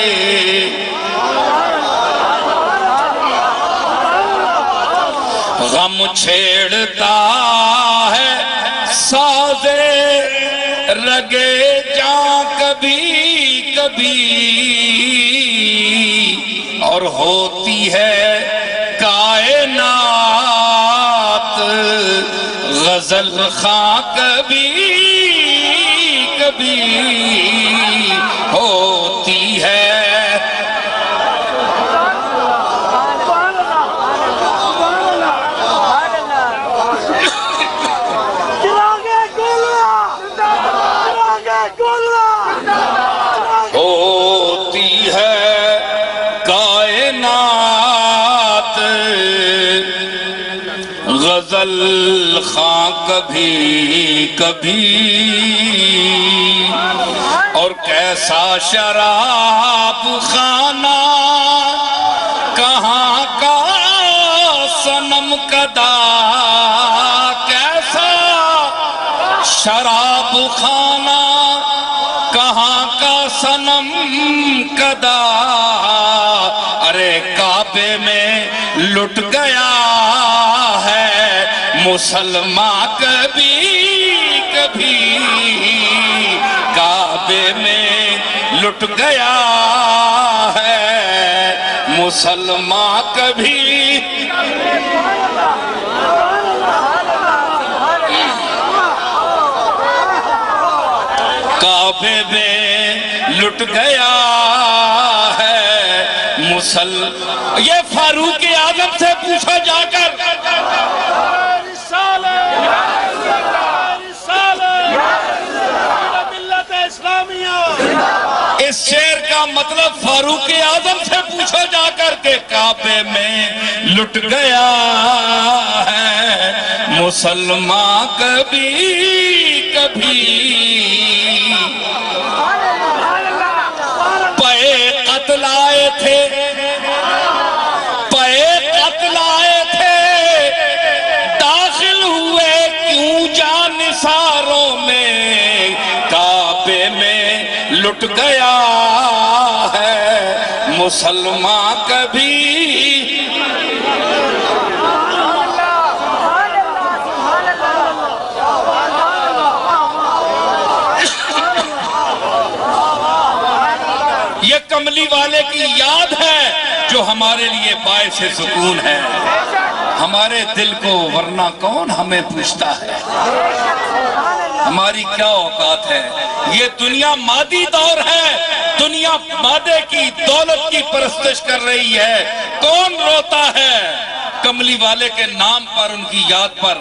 غم چھیڑتا ہے سازے رگے جاں کبھی کبھی، اور ہوتی ہے کائنات غزل خواں کبھی کبھی، ہوتی ہے غزل خواں کبھی کبھی، اور کیسا شراب خانہ کہاں کا صنم کدا، کیسا شراب خانہ کہاں کا صنم کدا، ارے کعبے میں لٹ گیا مسلمان کبھی کبھی، کعبے میں لٹ گیا ہے مسلمان کبھی، کعبے میں لٹ گیا ہے یہ فاروق اعظم سے پوچھو جا کر، اس شعر کا مطلب فاروق اعظم سے پوچھو جا کر کہ کعبے میں لٹ گیا ہے مسلمان کبھی کبھی، پے قتل آئے تھے، پے قتل آئے تھے، داخل ہوئے کیوں جان نثاروں میں، کعبے میں لٹ گیا ہے مسلمان کبھی، کملی والے کی یاد ہے جو ہمارے لیے باعث سکون ہے. ہمارے دل کو ورنہ کون ہمیں پوچھتا ہے. ہماری کیا اوقات ہے. یہ دنیا مادی دور ہے. دنیا مادے کی دولت کی پرستش کر رہی ہے. کون روتا ہے کملی والے کے نام پر, ان کی یاد پر؟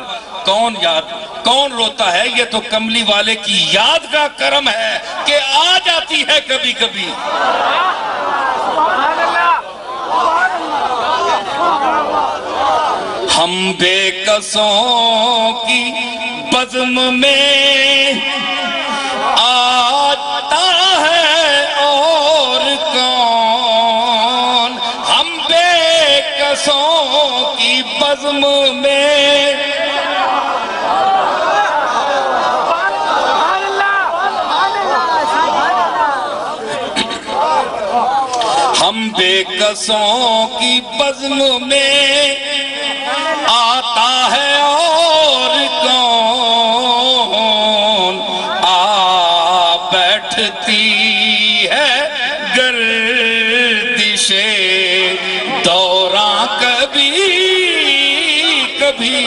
کون روتا ہے؟ یہ تو کملی والے کی یاد کا کرم ہے کہ آ جاتی ہے کبھی کبھی. ہم بے کسوں کی بزم میں آتا ہے اور کون. ہم بے کسوں کی بزم میں ہم بے کسوں کی بزم میں آتا ہے اور کون. آ بیٹھتی ہے گردش دوراں کبھی کبھی.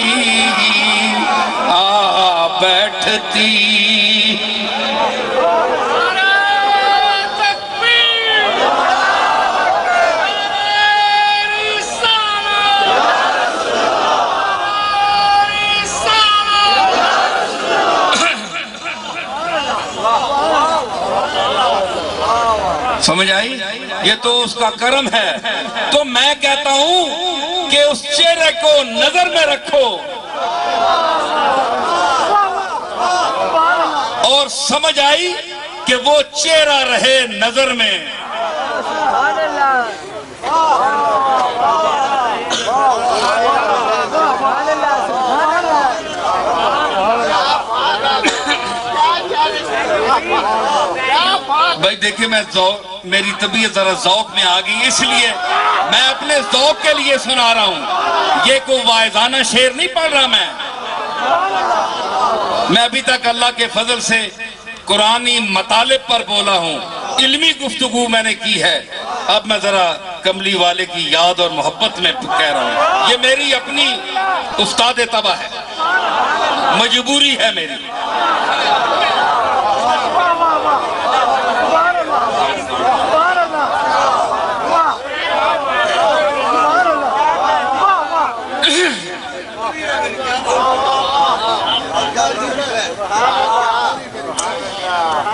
آ بیٹھتی سمجھ آئی. یہ تو اس کا کرم ہے. تو میں کہتا ہوں کہ اس چہرے کو نظر میں رکھو اور سمجھ آئی کہ وہ چہرہ رہے نظر میں. بھائی دیکھیں, میری طبیعت ذرا ذوق میں آ گئی, اس لیے میں اپنے ذوق کے لیے سنا رہا ہوں. یہ کوئی واعظانہ شعر نہیں پڑھ رہا. میں ابھی تک اللہ کے فضل سے قرآنی مطالب پر بولا ہوں, علمی گفتگو میں نے کی ہے. اب میں ذرا کملی والے کی یاد اور محبت میں کہہ رہا ہوں. یہ میری اپنی استاد طبع ہے, مجبوری ہے میری.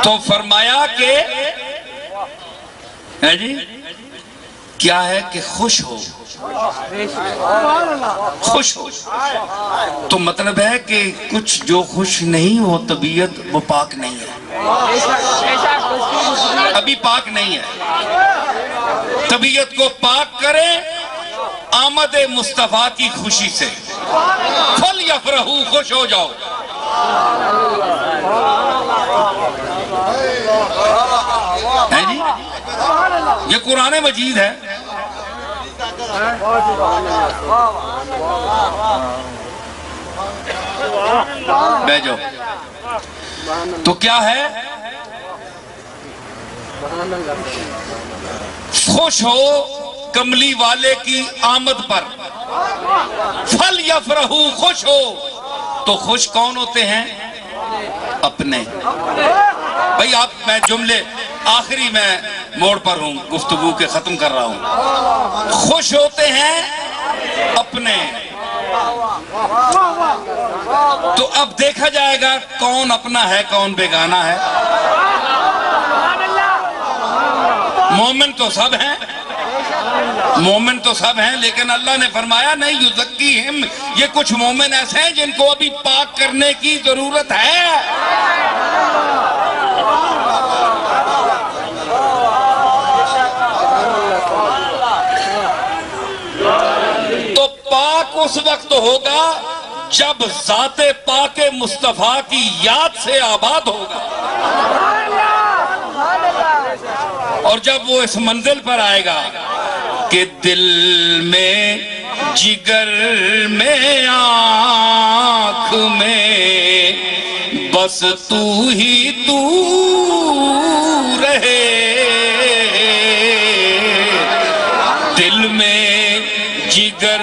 تو فرمایا کہ جی کیا ہے کہ خوش ہو. تو مطلب ہے کہ کچھ جو خوش نہیں ہو طبیعت, وہ پاک نہیں ہے, ابھی پاک نہیں ہے. طبیعت کو پاک کرے آمد مصطفیٰ کی خوشی سے. فل یفرحو, خوش ہو جاؤ. جی یہ قرآن مجید ہے. بیٹھ جاؤ. تو کیا ہے؟ خوش ہو کملی والے کی آمد پر. فل یفرحو, خوش ہو. تو خوش کون ہوتے ہیں؟ اپنے. بھئی آپ, میں جملے آخری میں موڑ پر ہوں, گفتگو کے ختم کر رہا ہوں. خوش ہوتے ہیں اپنے. تو اب دیکھا جائے گا کون اپنا ہے کون بیگانہ ہے. مومن تو سب ہیں, مومن تو سب ہیں, لیکن اللہ نے فرمایا نہیں یزکیہم, یہ کچھ مومن ایسے ہیں جن کو ابھی پاک کرنے کی ضرورت ہے. تو پاک اس وقت ہوگا جب ذات پاک مصطفیٰ کی یاد سے آباد ہوگا, اور جب وہ اس منزل پر آئے گا کہ دل میں, جگر میں, آنکھ میں بس تو ہی تو رہے, جگر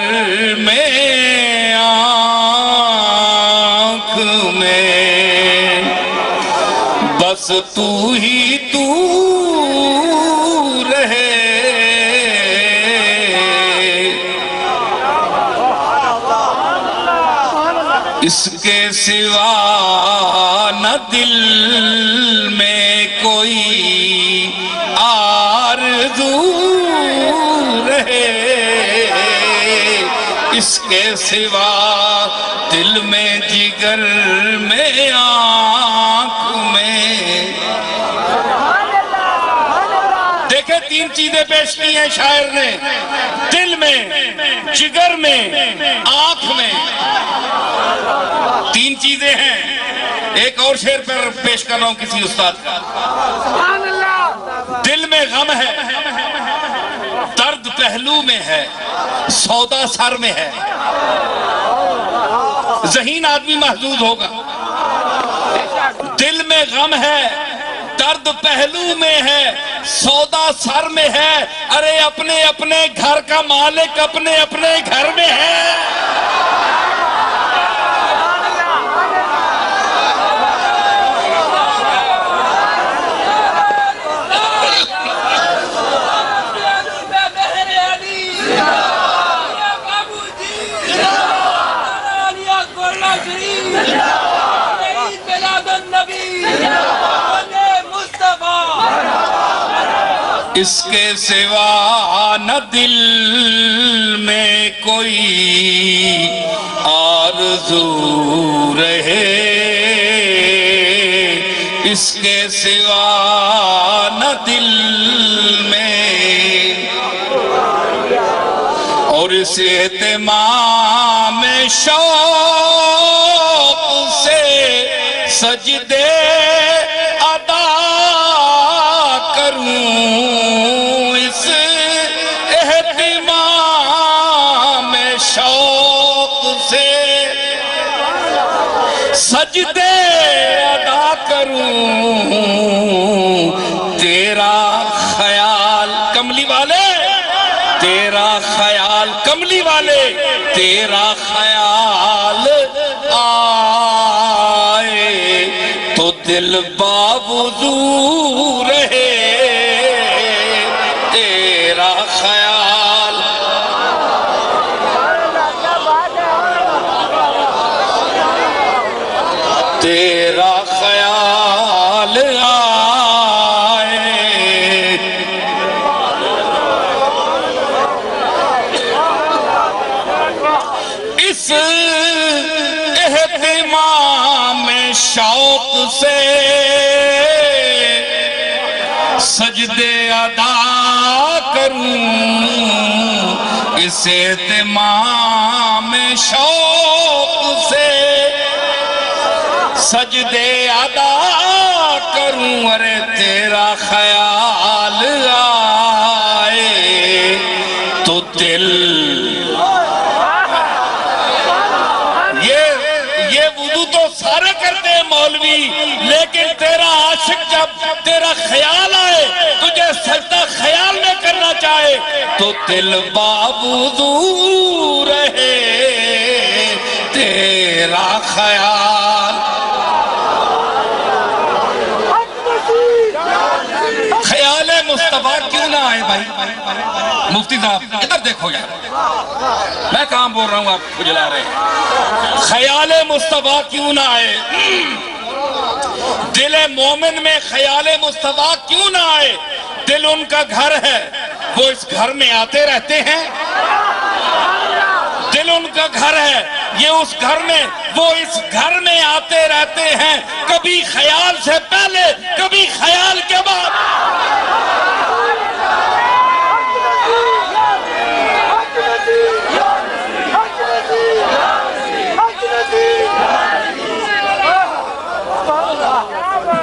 میں آنکھ میں بس تو ہی تو رہے اس کے سوا نہ دل میں کوئی آرزو رہے اس کے سوا دل میں جگر میں آنکھ میں دیکھیں تین چیزیں پیش کی ہیں شاعر نے دل میں جگر میں آنکھ میں تین چیزیں ہیں ایک اور شعر پر پیش کر رہا ہوں کسی استاد کا دل میں غم ہے درد پہلو میں ہے سودا سر میں ہے ذہین آدمی محظوظ ہوگا دل میں غم ہے درد پہلو میں ہے سودا سر میں ہے ارے اپنے اپنے گھر کا مالک اپنے اپنے گھر میں ہے اس کے سوا نہ دل میں کوئی آرزو رہے اس کے سوا نہ دل میں اور اس اہتمام شوق سے سجدے ادا کروں اس اہتمام شوق سے سجدے ادا کروں تیرا خیال کملی والے تیرا خیال کملی والے تیرا خیال آئے تو دل باوضو رہے تیرا خیال تیرا خیال آئے اس اہتمام شوق سے سجدے ادا کروں اس اہتمام شوق سے سجدے ادا کروں ارے تیرا خیال آئے تو دل یہ وضو تو سارے کرتے ہیں مولوی لیکن تیرا عاشق جب تیرا خیال آئے تجھے سجدہ خیال میں کرنا چاہے تو دل باوضو رہے تیرا خیال خیال مصطفیٰ کیوں نہ آئے بھائی مفتی صاحب ادھر دیکھو یار میں کام بول رہا ہوں آپ کھجلا رہے ہیں خیال مصطفیٰ کیوں نہ آئے دل مومن میں خیال مصطفیٰ کیوں نہ آئے دل ان کا گھر ہے وہ اس گھر میں آتے رہتے ہیں دل ان کا گھر ہے یہ اس گھر میں وہ اس گھر میں آتے رہتے ہیں کبھی خیال سے پہلے کبھی خیال کے بعد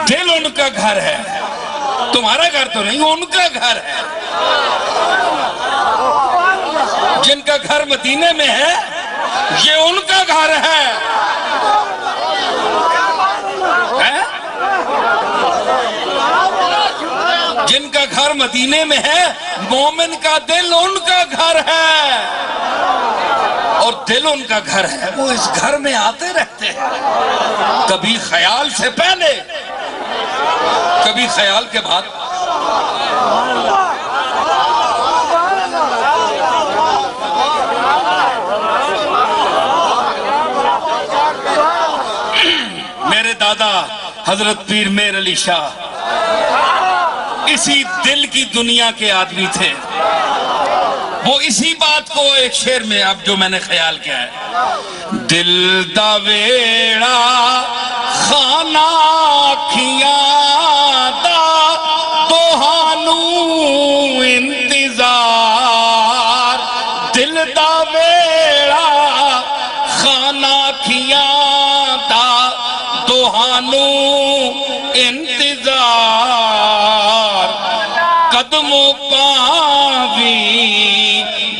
دل ان کا گھر ہے تمہارا گھر تو نہیں ان کا گھر ہے جن کا گھر مدینے میں ہے یہ ان کا گھر ہے جن کا گھر مدینے میں ہے مومن کا دل ان کا گھر ہے دل ان کا گھر ہے، وہ اس گھر میں آتے رہتے ہیں، کبھی خیال سے پہلے کبھی خیال کے بعد۔ میرے دادا حضرت پیر میر علی شاہ اسی دل کی دنیا کے آدمی تھے، وہ اسی بات کو ایک شعر میں اب جو میں نے خیال کیا ہے، دل دا ویڑا خانہ کھیاں دا توہانو انتظار، دل دا ویڑا خانہ کھیاں دا توہانو انتظار، قدموں پاوی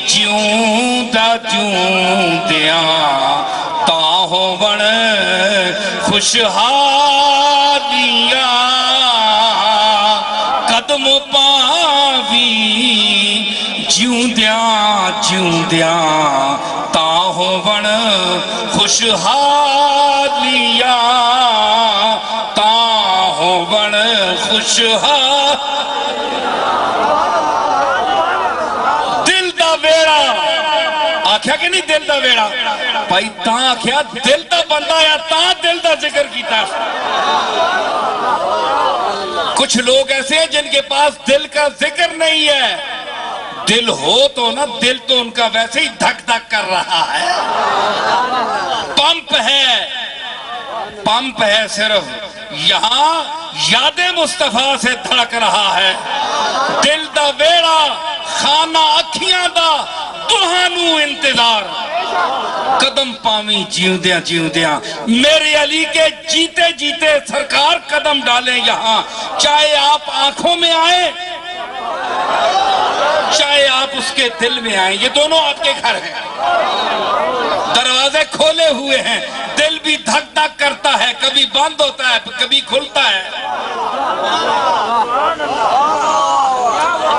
جیوں دا جیوں دیاں تاہوں بڑ خوشحالیاں، قدموں پاوی جیوں دیاں تاہوں بڑ خوشحالیاں، تاہوں بڑ خوشحالیاں۔ آکھیا کہ نہیں دل دا ویڑا بھائی، تاں آکھیا دل دا بندہ یا تاں دل دا ذکر کیتا۔ کچھ لوگ ایسے ہیں جن کے پاس دل کا ذکر نہیں ہے، دل ہو تو نا، دل تو ان کا ویسے ہی دھک دھک کر رہا ہے، پمپ ہے صرف، یہاں یاد مصطفیٰ سے دھڑک رہا ہے۔ دل دا ویڑا خانہ اکھیاں دا توہانو انتظار، قدم پاویں جیوں دیاں میرے علی کے جیتے جیتے سرکار قدم ڈالیں یہاں، چاہے آپ آنکھوں میں آئیں چاہے آپ اس کے دل میں آئیں، یہ دونوں آپ کے گھر ہیں، دروازے کھولے ہوئے ہیں، دل بھی دھک دھک کرتا ہے، کبھی بند ہوتا ہے کبھی کھلتا ہے،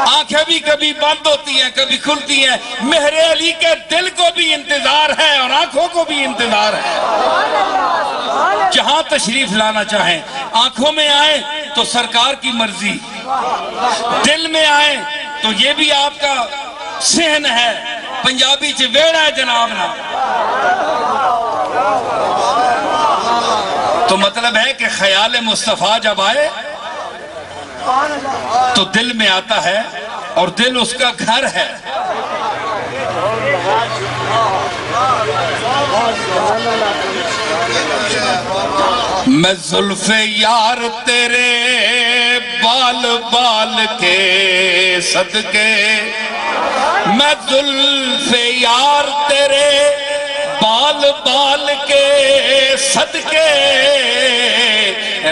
آنکھیں بھی کبھی بند ہوتی ہیں کبھی کھلتی ہیں، مہر علی کے دل کو بھی انتظار ہے اور آنکھوں کو بھی انتظار ہے۔ جہاں تشریف لانا چاہیں، آنکھوں میں آئیں تو سرکار کی مرضی، دل میں آئیں تو یہ بھی آپ کا صحن ہے، پنجابی چ ویڑا ہے جناب نا۔ تو مطلب ہے کہ خیال مصطفیٰ جب آئے تو دل میں آتا ہے اور دل اس کا گھر ہے۔ میں زلف یار تیرے بال بال کے صدقے، میں زلف یار تیرے بال بال کے صدقے،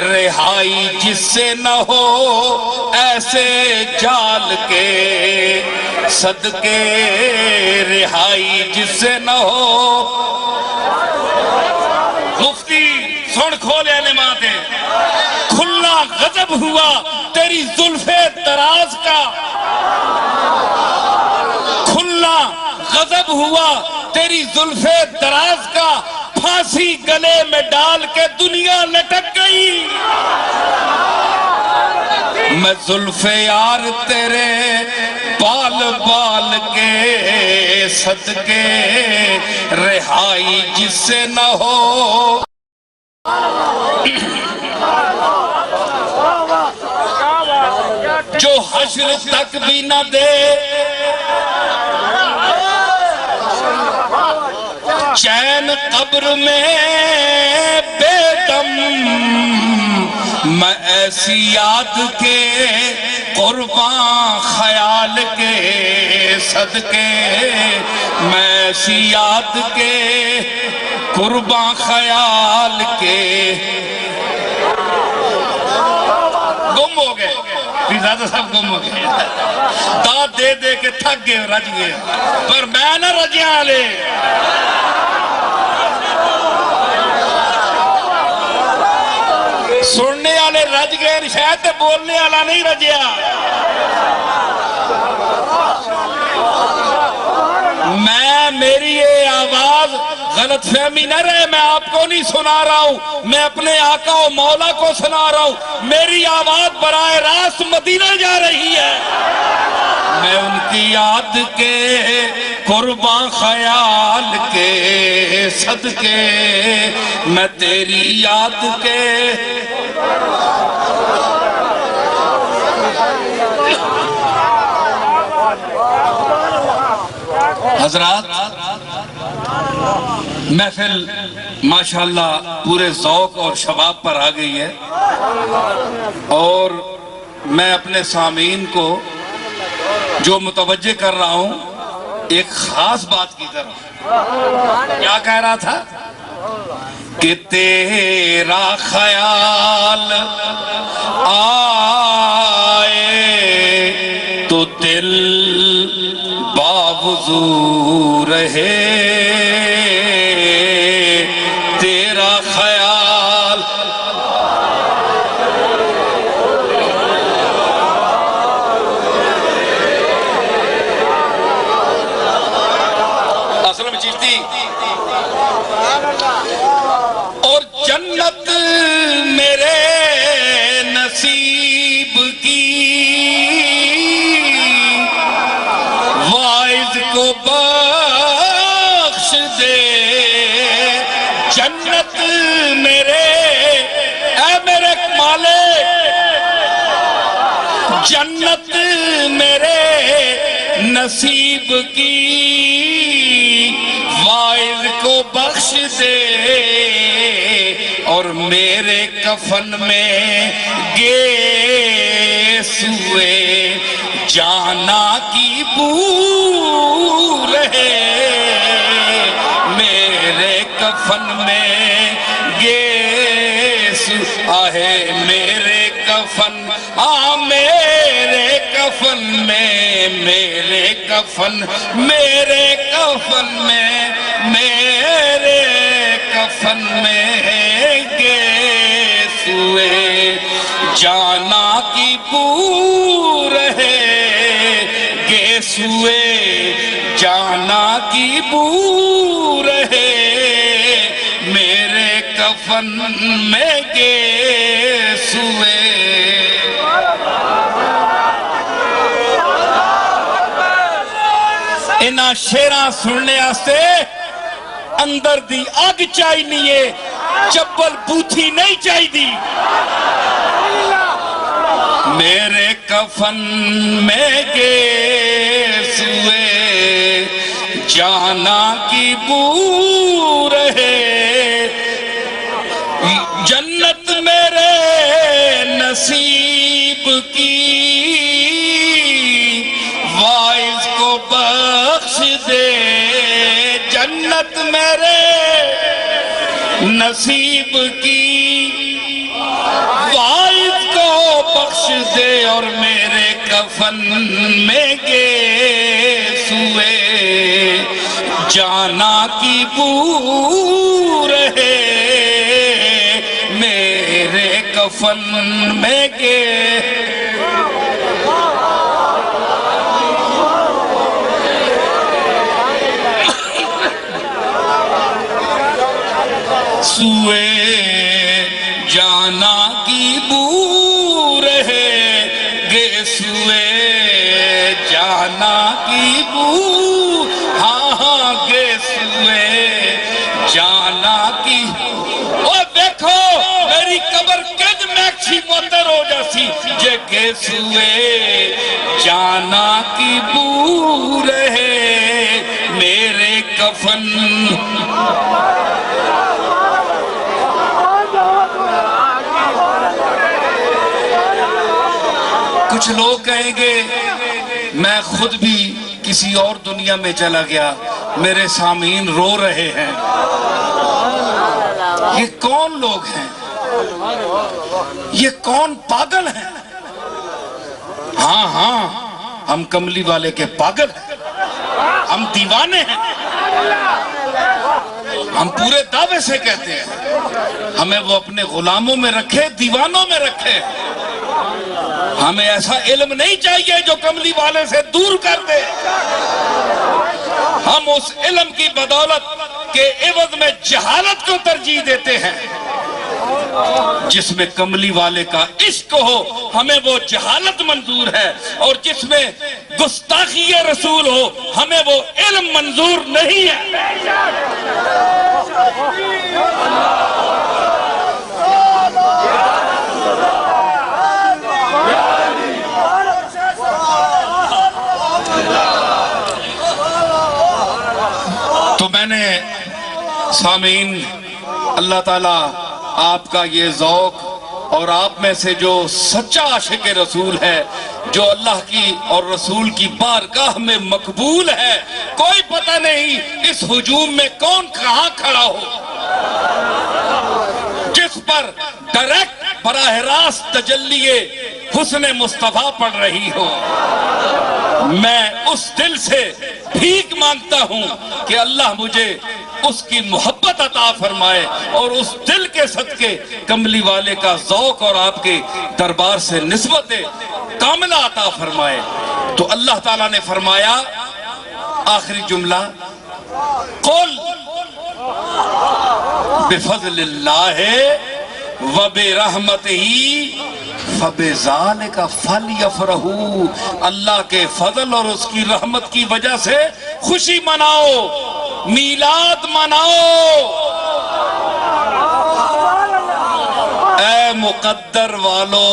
رہائی جس سے نہ ہو ایسے جال کے صدقے، رہائی جس سے نہ ہو۔ مفتی سن کھولے نماتے، کھلا غضب ہوا تیری زلف دراز کا، کھلا غضب ہوا تیری زلف دراز کا، پھانسی گلے میں ڈال کے دنیا لٹک گئی۔ میں زلف یار تیرے بال بال کے صدقے، رہائی جس سے نہ ہو۔ جو حشر تک بھی نہ دے چین قبر میں بے دم، میں ایسی یاد کے قرباں خیال کے صدقے، میں ایسی یاد کے قرباں خیال کے۔ گم ہو گئے زیادہ سب گم ہو گئے، داد دے دے کے تھک گئے رج گئے، پر میں نہ رجیاں لے۔ سننے والے رج گئے شاید تے بولنے والا نہیں رجیا۔ میری یہ آواز نواز غلط فہمی نہ رہے، میں آپ کو نہیں سنا رہا ہوں، میں اپنے آقا و مولا کو سنا رہا ہوں۔ میری آواز براہ راست مدینہ جا رہی ہے، میں ان کی یاد کے قرباں خیال کے صدقے، میں تیری یاد کے حضرات، محفل ماشاءاللہ پورے ذوق اور شباب پر آ گئی ہے، اور میں اپنے سامعین کو جو متوجہ کر رہا ہوں ایک خاص بات کی طرف۔ کیا کہہ رہا تھا کہ تیرا خیال آئے تو دل باوضو رہے، تیرا خیال اصل میں چیزتی اور جنت میرے نصیب کی کو بخش دے، جنت میرے اے میرے مالک، جنت میرے نصیب کی وائز کو بخش دے، اور میرے کفن میں گیسوئے جانا کی بو رہے، میرے کفن میں گیس آہے، میرے کفن میرے کفن میں، میرے کفن میرے کفن میں، میرے کفن میں گیس ہوئے جانا کی بو رہے، گیس ہوئے جانا کی بو رہے، میرے کفن میں گیس ہوئے۔ انہاں شیراں سننے آستے اندر دی آگ چاہی نہیں ہے، چبل بوتھی نہیں چاہی دی۔ میرے کفن میں گیس ہوئے جانا کی بو رہے، جنت میرے نصیب کی وائز کو بخش دے، جنت میرے نصیب کی وائز کو بخش دے، اور میرے کفن میں گیس ہوئے جانا کی بو رہے، میرے کفن میں گیس سوئے جانا کی بو رہے، گیسوئے جانا کی بو، ہاں ہاں گیسوئے جانا کی، اور دیکھو میری قبر کج میکسی مندر ہو جاسی جے گیسوئے جانا کی بو رہے، میرے کفن کچھ لوگ کہیں گے میں خود بھی کسی اور دنیا میں چلا گیا، میرے سامعین رو رہے ہیں، یہ کون لوگ ہیں، یہ کون پاگل ہیں؟ ہاں ہاں ہم کملی والے کے پاگل ہیں، ہم دیوانے ہیں، ہم پورے دعوے سے کہتے ہیں، ہمیں وہ اپنے غلاموں میں رکھے، دیوانوں میں رکھے، ہمیں ایسا علم نہیں چاہیے جو کملی والے سے دور کر دے، ہم اس علم کی بدولت کے عوض میں جہالت کو ترجیح دیتے ہیں. جس میں کملی والے کا عشق ہو ہمیں وہ جہالت منظور ہے، اور جس میں گستاخی رسول ہو ہمیں وہ علم منظور نہیں ہے. تو میں نے سامعین، اللہ تعالیٰ آپ کا یہ ذوق اور آپ میں سے جو سچا عاشق رسول ہے، جو اللہ کی اور رسول کی بارگاہ میں مقبول ہے، کوئی پتہ نہیں اس ہجوم میں کون کہاں کھڑا ہو، جس پر ڈائریکٹ براہ راست تجلی حسن مصطفیٰ پڑھ رہی ہو. میں اس دل سے بھیک مانگتا ہوں کہ اللہ مجھے اس کی محبت عطا فرمائے اور اس دل کے صدقے کملی والے کا ذوق اور آپ کے دربار سے نسبت کاملہ عطا فرمائے. تو اللہ تعالیٰ نے فرمایا آخری جملہ، قل بفضل اللہ وبرحمتہ فبذالک فلیفرحوا، اللہ کے فضل اور اس کی رحمت کی وجہ سے خوشی مناؤ، میلاد مناؤ. اے مقدر والو،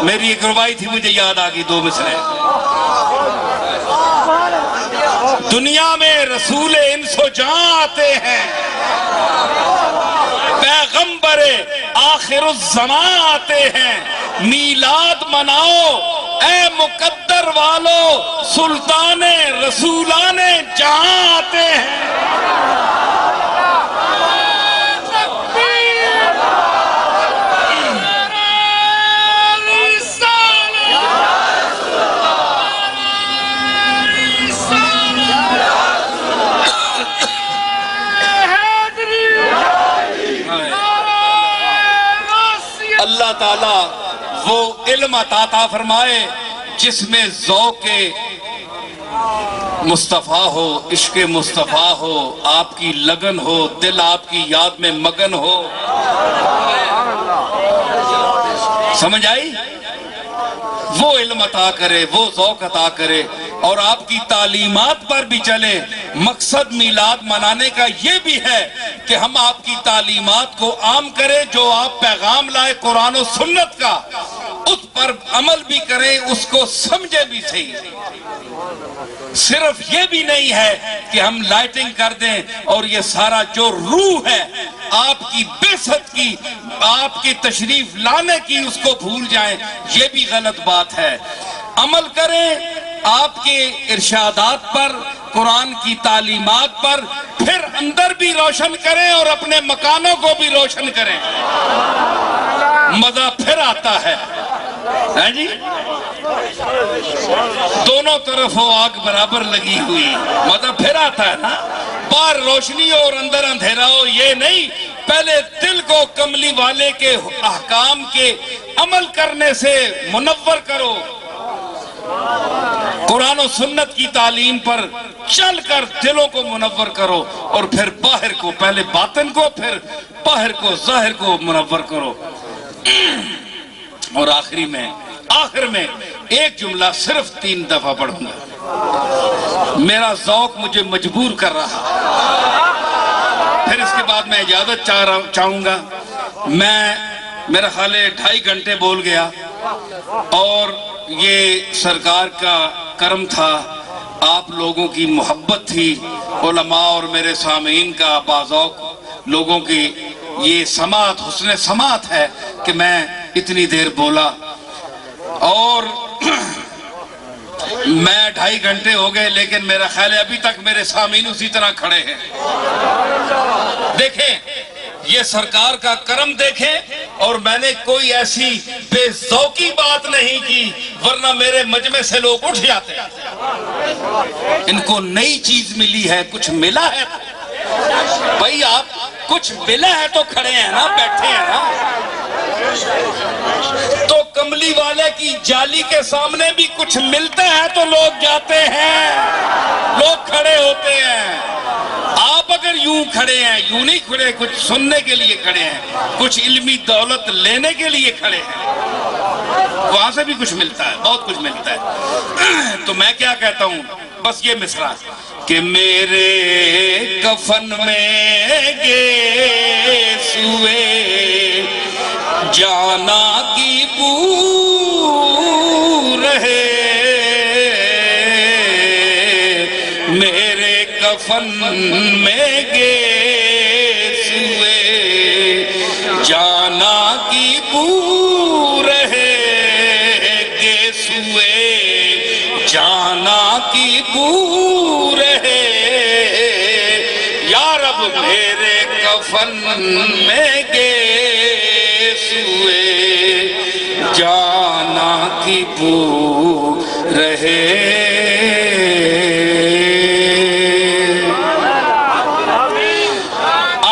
میری ایک ربائی تھی مجھے یاد آ گئی، دو مصرے. دنیا میں رسول انس و جاں آتے ہیں، پیغمبر آخر الزمان آتے ہیں، میلاد مناؤ اے مقدر والو، سلطان رسولان جہاں آتے ہیں. اللہ تعالیٰ وہ علم عطا فرمائے جس میں ذوق مصطفیٰ ہو، عشق مصطفیٰ ہو، آپ کی لگن ہو، دل آپ کی یاد میں مگن ہو. سمجھ آئی؟ وہ علم عطا کرے، وہ ذوق عطا کرے اور آپ کی تعلیمات پر بھی چلے. مقصد میلاد منانے کا یہ بھی ہے کہ ہم آپ کی تعلیمات کو عام کریں، جو آپ پیغام لائے قرآن و سنت کا اس پر عمل بھی کریں، اس کو سمجھے بھی صحیح. صرف یہ بھی نہیں ہے کہ ہم لائٹنگ کر دیں اور یہ سارا جو روح ہے آپ کی بعثت کی، آپ کی تشریف لانے کی، اس کو بھول جائیں، یہ بھی غلط بات ہے. عمل کریں آپ کے ارشادات پر، قرآن کی تعلیمات پر، پھر اندر بھی روشن کریں اور اپنے مکانوں کو بھی روشن کریں. مزہ پھر آتا ہے جی. دونوں طرف ہو آگ برابر لگی ہوئی، مزہ پھر آتا ہے نا. باہر روشنی ہو اور اندر اندھیرا ہو، یہ نہیں. پہلے دل کو کملی والے کے احکام کے عمل کرنے سے منور کرو، قرآن و سنت کی تعلیم پر چل کر دلوں کو منور کرو، اور پھر باہر کو، پہلے باطن کو، پھر باہر کو، ظاہر کو منور کرو. اور آخر میں ایک جملہ صرف 3 دفعہ پڑھوں گا، میرا ذوق مجھے مجبور کر رہا. پھر اس کے بعد میں اجازت چاہوں گا. میرا خیال ہے 2.5 گھنٹے بول گیا، اور یہ سرکار کا کرم تھا، آپ لوگوں کی محبت تھی، علماء اور میرے سامعین کا باذوق لوگوں کی یہ سماعت، حسن سماعت ہے کہ میں اتنی دیر بولا. اور میں 2.5 گھنٹے ہو گئے، لیکن میرا خیال ہے ابھی تک میرے سامعین اسی طرح کھڑے ہیں. دیکھیں یہ سرکار کا کرم دیکھیں، اور میں نے کوئی ایسی بے ذوقی بات نہیں کی، ورنہ میرے مجمع سے لوگ اٹھ جاتے ہیں. ان کو نئی چیز ملی ہے، کچھ ملا ہے. بھائی آپ کچھ ملا ہے تو کھڑے ہیں نا، بیٹھے ہیں نا. تو کملی والے کی جالی کے سامنے بھی کچھ ملتا ہے تو لوگ جاتے ہیں، لوگ کھڑے ہوتے ہیں. آپ اگر یوں یوں کھڑے ہیں، یوں نہیں کھڑے، کچھ سننے کے لیے کھڑے ہیں، کچھ علمی دولت لینے کے لیے کھڑے ہیں، وہاں سے بھی کچھ ملتا ہے، بہت کچھ ملتا ہے۔ تو میں کیا کہتا ہوں، بس یہ مصرع کہ میرے کفن میں گیسوئے جانا کی بو رہے، میرے کفن میں گیسوئے جانا کی بو رہے، گیسوئے جانا کی بو رہے، یا رب میرے کفن میں گیسوئے جانا کی بو رہے۔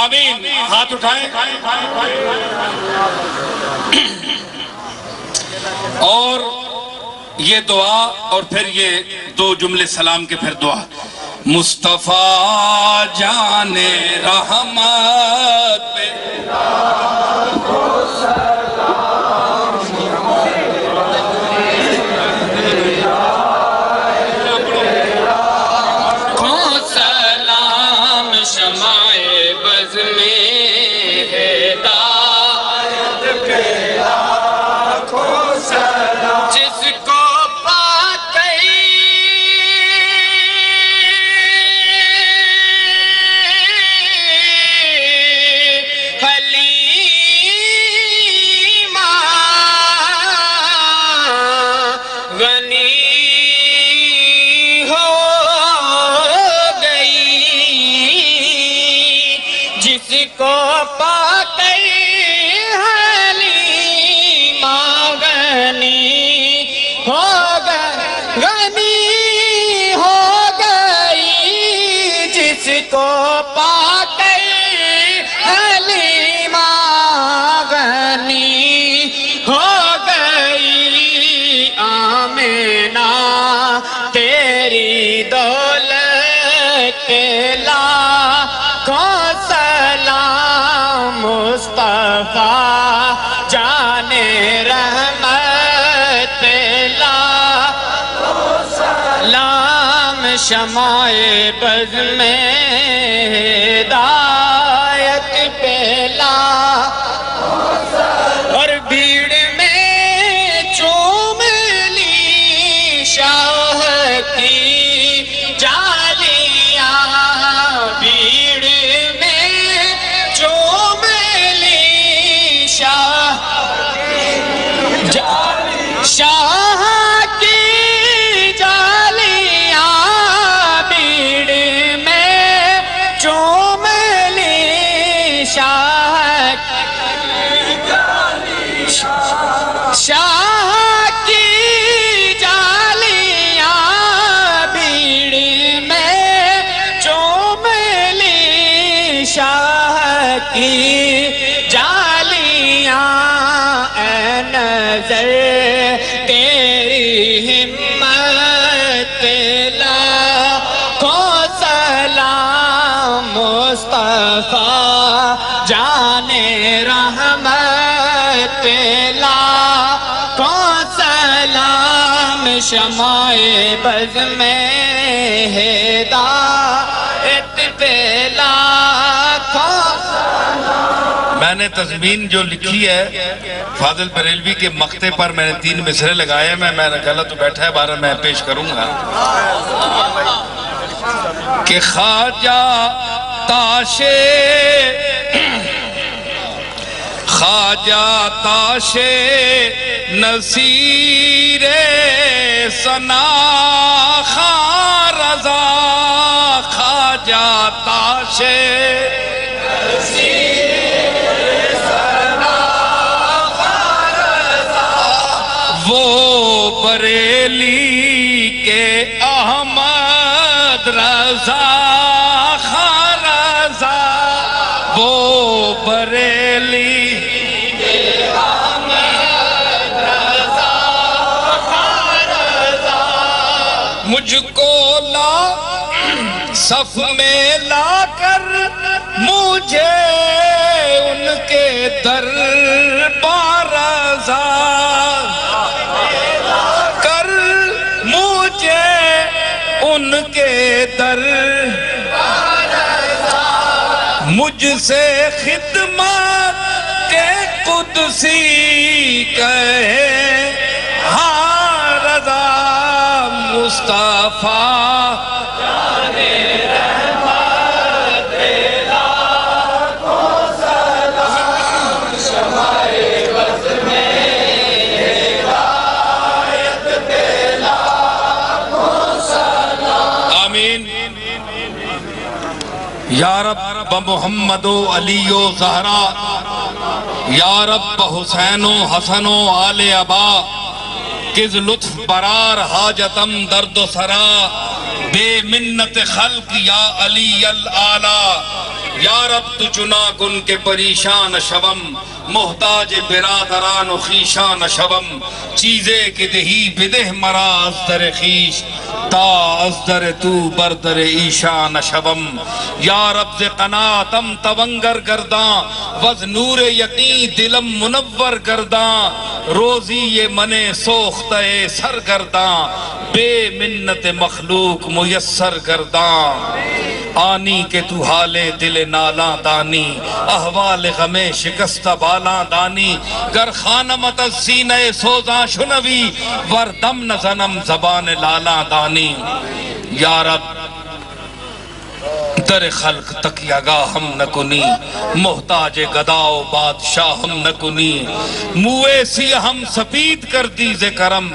آمین، ہاتھ اٹھائیں۔ اور یہ دعا اور پھر یہ دو جملے سلام کے، پھر دعا۔ مصطفیٰ جان رحمت پہ کو سلام شمع بز میں ہدایت پہ لاکھوں سلام، جس کو مصطفیٰ جان رحمت لاکھوں سلام، شمع بز میں ہدایت پہ لاکھوں سلام، اور بھیڑ میں چوم لی شاہ کی جالیاں، بھیڑ میں چوم شاہ کی جالیاں، بھیڑ میں چوم لی شاہ کی جالیاں، بھیڑ میں چوم لی شاہ کی جالیاں، اے نظر تیری ہمت لاکھوں سلام، مصطفیٰ جان رحمت لاکھوں سلام، شمع بز میں ہدایت پہ لاکھوں سلام۔ میں نے تضمین جو لکھی ہے فاضل بریلوی کے مقطع پر میں نے 3 مصرے لگائے، میں غلط بیٹھا ہے، بارہ میں پیش کروں گا کہ خواجہ تاش نصیر ثنا خواں رضا، خواجہ تاش وہ بریلی کے احمد رضا، خواں رضا، وہ بریلی کے احمد رضا، خواں رضا، مجھ کو لا صف میں لا کر مجھے ان کے در پر رضا کر، مجھے ان کے در مجھ سے خدمت کے قدسی کہے ہاں رضا مصطفیٰ یا رب محمد و علی و زہرا، یا رب حسین و حسن و آل ابا، کز لطف برار حاجتم درد و سرا، بے منت خلق یا علی العالی، یا رب تو چنا کن کے پریشان شوم، محتاج برادران و خیشان شوم، چیزے کے دہی بدہ مرا از در خیش، تا از در تو بردر ایشان شوم، یا رب ز قناتم تونگر گرداں، وز نور یقین دلم منور گرداں، روزی یہ من سوختہ سرگرداں، بے منت مخلوق میسر گرداں، آنی کہ تو حال دل نالاں دانی، احوال غم شکستہ بالاں دانی، گر خانمت از سینہ سوزاں شنوی، وردم نزنم زبان لالاں دانی، یا رب در خلق تکیہ ہم نہ کنی، محتاج گدا و بادشاہ ہم نہ کنی، موے سیاہ ہم سپید کر دیز کرم،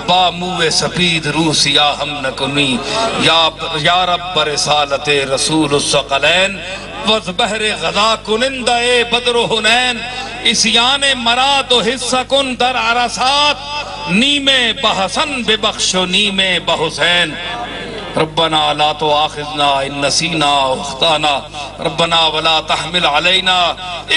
با موے سپید روح سیاہ ہم نہ کنی، یا رب برسالت رسول الثقلین، وز بحر غذا کنندہ بدر و حنین، اسیان مراد و حصہ کن در عرصات، نیمے بحسن ببخش و نیمے بحسین، ربنا لا تؤاخذنا ان نسینا واخطانا، ربنا ولا تحمل علينا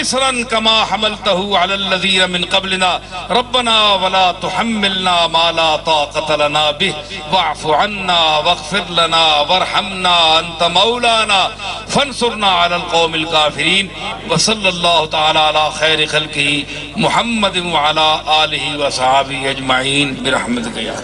اسرا كما حملته على الذين من قبلنا، ربنا ولا تحملنا ما لا طاقة لنا به، واعف عنا واغفر لنا وارحمنا انت مولانا فانصرنا على القوم الكافرين، وصلى الله تعالى على خير خلقه محمد وعلى آله وصحبه اجمعين برحمتك يا